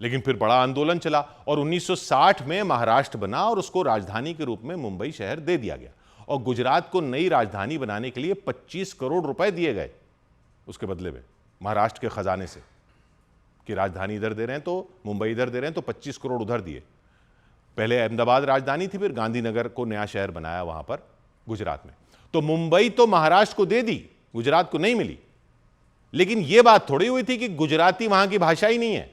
लेकिन फिर बड़ा आंदोलन चला और 1960 में महाराष्ट्र बना और उसको राजधानी के रूप में मुंबई शहर दे दिया गया, और गुजरात को नई राजधानी बनाने के लिए 25 करोड़ रुपए दिए गए उसके बदले में महाराष्ट्र के खजाने से, कि राजधानी इधर दे रहे हैं तो मुंबई इधर दे रहे हैं तो 25 करोड़ उधर दिए। पहले अहमदाबाद राजधानी थी, फिर गांधीनगर को नया शहर बनाया वहां पर गुजरात में। तो मुंबई तो महाराष्ट्र को दे दी, गुजरात को नहीं मिली। लेकिन यह बात थोड़ी हुई थी कि गुजराती वहां की भाषा ही नहीं है।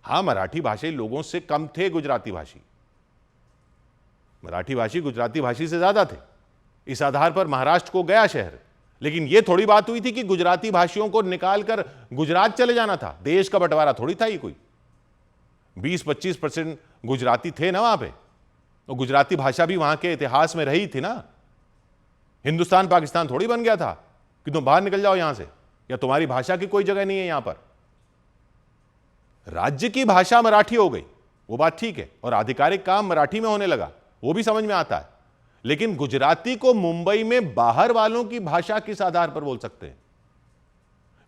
हां, मराठी भाषी लोगों से कम थे गुजराती भाषी, मराठी भाषी गुजराती भाषी से ज्यादा थे। इस आधार पर महाराष्ट्र को गया शहर। लेकिन यह थोड़ी बात हुई थी कि गुजराती भाषियों को निकालकर गुजरात चले जाना था। देश का बंटवारा थोड़ी था ये कोई। 20-25% गुजराती थे ना वहां पे, और गुजराती भाषा भी वहां के इतिहास में रही थी ना। हिंदुस्तान पाकिस्तान थोड़ी बन गया था कि तुम बाहर निकल जाओ यहां से, या तुम्हारी भाषा की कोई जगह नहीं है यहां पर। राज्य की भाषा मराठी हो गई, वो बात ठीक है, और आधिकारिक काम मराठी में होने लगा, वो भी समझ में आता है। लेकिन गुजराती को मुंबई में बाहर वालों की भाषा किस आधार पर बोल सकते हैं?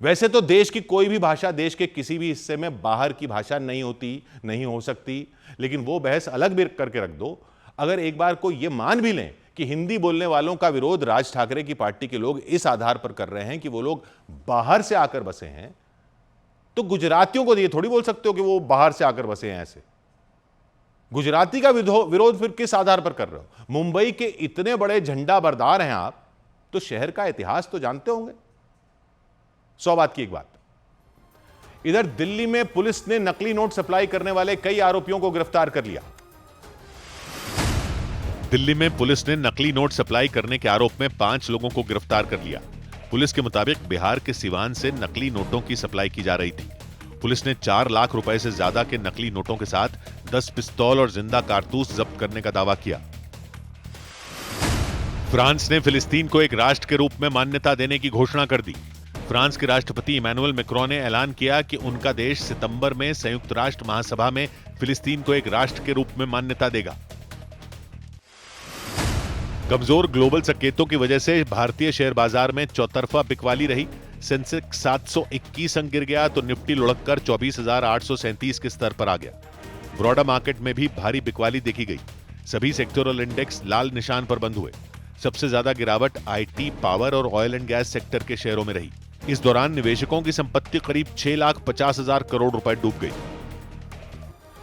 वैसे तो देश की कोई भी भाषा देश के किसी भी हिस्से में बाहर की भाषा नहीं होती, नहीं हो सकती, लेकिन वो बहस अलग भी करके रख दो। अगर एक बार कोई ये मान भी लें कि हिंदी बोलने वालों का विरोध राज ठाकरे की पार्टी के लोग इस आधार पर कर रहे हैं कि वो लोग बाहर से आकर बसे हैं, तो गुजरातियों को ये थोड़ी बोल सकते हो कि वो बाहर से आकर बसे हैं। ऐसे गुजराती का विरोध फिर किस आधार पर कर रहे हो? मुंबई के इतने बड़े झंडा बरदार हैं आप, तो शहर का इतिहास तो जानते होंगे। 100 बात की एक बात। इधर दिल्ली में पुलिस ने नकली नोट सप्लाई करने वाले कई आरोपियों को गिरफ्तार कर लिया। दिल्ली में पुलिस ने नकली नोट सप्लाई करने के आरोप में 5 लोगों को गिरफ्तार कर लिया। पुलिस के मुताबिक बिहार के सिवान से नकली नोटों की सप्लाई की जा रही थी। पुलिस ने 4 लाख रुपए से ज्यादा के नकली नोटों के साथ 10 पिस्तौल और जिंदा कारतूस जब्त करने का दावा किया। फ्रांस ने फिलिस्तीन को एक राष्ट्र के रूप में मान्यता देने की घोषणा कर दी। फ्रांस के राष्ट्रपति इमैनुअल मैक्रों ने ऐलान किया कि उनका देश सितंबर में संयुक्त राष्ट्र महासभा में फिलिस्तीन को एक राष्ट्र के रूप में मान्यता देगा। कमजोर ग्लोबल संकेतों की वजह से भारतीय शेयर बाजार में चौतरफा बिकवाली रही। सेंसेक्स 721 अंक गिर गया तो निफ्टी लुढ़ककर 24,837 के स्तर पर आ गया। ब्रॉडर मार्केट में भी भारी बिकवाली देखी गई। सभी सेक्टोरल इंडेक्स लाल निशान पर बंद हुए। सबसे ज्यादा गिरावट आईटी, पावर और ऑयल एंड गैस सेक्टर के शेयरों में रही। इस दौरान निवेशकों की संपत्ति करीब 6,50,000 करोड़ रुपए डूब गई।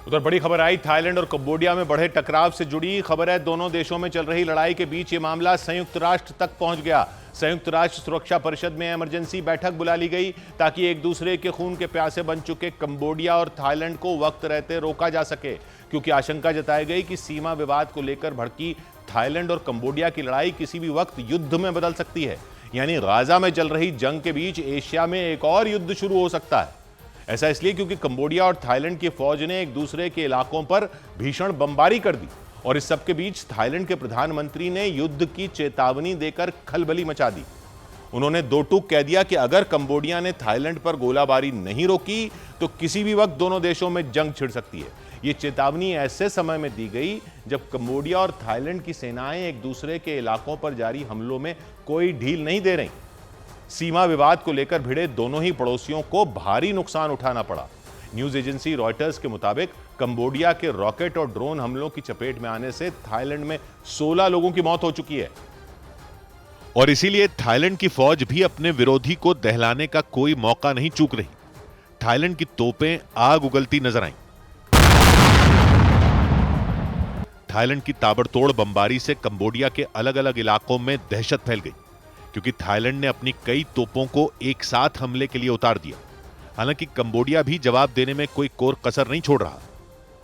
उधर बड़ी खबर आई थाईलैंड और कंबोडिया में बढ़े टकराव से जुड़ी खबर है। दोनों देशों में चल रही लड़ाई के बीच ये मामला संयुक्त राष्ट्र तक पहुंच गया। संयुक्त राष्ट्र सुरक्षा परिषद में इमरजेंसी बैठक बुला ली गई ताकि एक दूसरे के खून के प्यासे बन चुके कंबोडिया और थाईलैंड को वक्त रहते रोका जा सके, क्योंकि आशंका जताई गई कि सीमा विवाद को लेकर भड़की थाईलैंड और कंबोडिया की लड़ाई किसी भी वक्त युद्ध में बदल सकती है। यानी गाजा में चल रही जंग के बीच एशिया में एक और युद्ध शुरू हो सकता है। ऐसा इसलिए क्योंकि कंबोडिया और थाईलैंड की फौज ने एक दूसरे के इलाकों पर भीषण बमबारी कर दी और इस सबके बीच थाईलैंड के प्रधानमंत्री ने युद्ध की चेतावनी देकर खलबली मचा दी। उन्होंने दो टूक कह दिया कि अगर कंबोडिया ने थाईलैंड पर गोलाबारी नहीं रोकी तो किसी भी वक्त दोनों देशों में जंग छिड़ सकती है। ये चेतावनी ऐसे समय में दी गई जब कंबोडिया और थाईलैंड की सेनाएं एक दूसरे के इलाकों पर जारी हमलों में कोई ढील नहीं दे रही। सीमा विवाद को लेकर भिड़े दोनों ही पड़ोसियों को भारी नुकसान उठाना पड़ा। न्यूज एजेंसी रॉयटर्स के मुताबिक कंबोडिया के रॉकेट और ड्रोन हमलों की चपेट में आने से थाईलैंड में 16 लोगों की मौत हो चुकी है और इसीलिए थाईलैंड की फौज भी अपने विरोधी को दहलाने का कोई मौका नहीं चूक रही। थाईलैंड की तोपें आग उगलती नजर आईं। थाईलैंड की ताबड़तोड़ बमबारी से कंबोडिया के अलग अलग इलाकों में दहशत फैल गई क्योंकि थाईलैंड ने अपनी कई तोपों को एक साथ हमले के लिए उतार दिया। हालांकि कंबोडिया भी जवाब देने में कोई कोर कसर नहीं छोड़ रहा।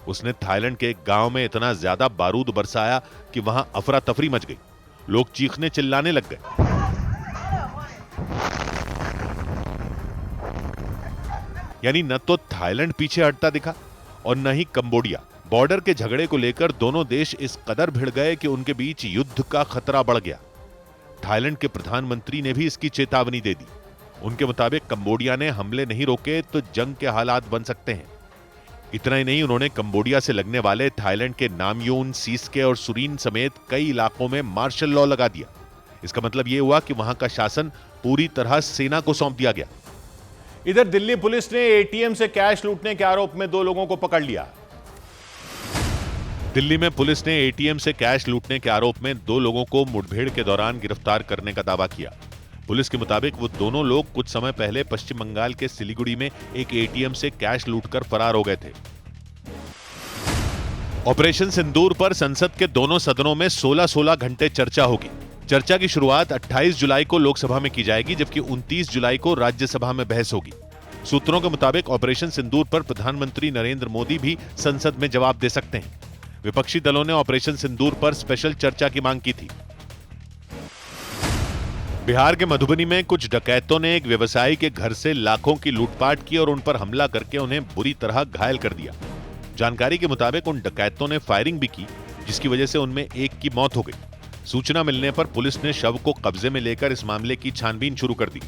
उसने थाईलैंड के एक गांव में इतना ज्यादा बारूद बरसाया कि वहां अफरा तफरी मच गई। लोग चीखने चिल्लाने लग गए। यानी न तो थाईलैंड पीछे हटता दिखा और न ही कंबोडिया। बॉर्डर के झगड़े को लेकर दोनों देश इस कदर भिड़ गए कि उनके बीच युद्ध का खतरा बढ़ गया। थाईलैंड के प्रधानमंत्री ने भी इसकी चेतावनी दे दी। उनके मुताबिक कंबोडिया ने हमले नहीं रोके तो जंग के हालात बन सकते हैं। इतना ही नहीं, उन्होंने कंबोडिया से लगने वाले थाईलैंड के नामयून, सीस्के और सुरीन समेत कई इलाकों में मार्शल लॉ लगा दिया। इसका मतलब यह हुआ कि वहां का शासन पूरी तरह सेना को सौंप दिया गया। इधर दिल्ली पुलिस ने एटीएम से कैश लूटने के आरोप में 2 लोगों को पकड़ लिया। दिल्ली में पुलिस ने एटीएम से कैश लूटने के आरोप में 2 लोगों को मुठभेड़ के दौरान गिरफ्तार करने का दावा किया। पुलिस के मुताबिक वो दोनों लोग कुछ समय पहले पश्चिम बंगाल के सिलीगुड़ी में एक एटीएम से कैश लूटकर फरार हो गए थे। ऑपरेशन सिंदूर पर संसद के दोनों सदनों में 16-16 घंटे चर्चा होगी। चर्चा की शुरुआत 28 जुलाई को लोकसभा में की जाएगी, जबकि 29 जुलाई को राज्यसभा में बहस होगी। सूत्रों के मुताबिक ऑपरेशन सिंदूर पर प्रधानमंत्री नरेंद्र मोदी भी संसद में जवाब दे सकते हैं। विपक्षी दलों ने ऑपरेशन सिंदूर पर स्पेशल चर्चा की मांग की थी। बिहार के मधुबनी में कुछ डकैतों ने एक व्यवसायी के घर से लाखों की लूटपाट की और उन पर हमला करके उन्हें बुरी तरह घायल कर दिया। जानकारी के मुताबिक उन डकैतों ने फायरिंग भी की, जिसकी वजह से उनमें एक की मौत हो गई। सूचना मिलने पर पुलिस ने शव को कब्जे में लेकर इस मामले की छानबीन शुरू कर दी।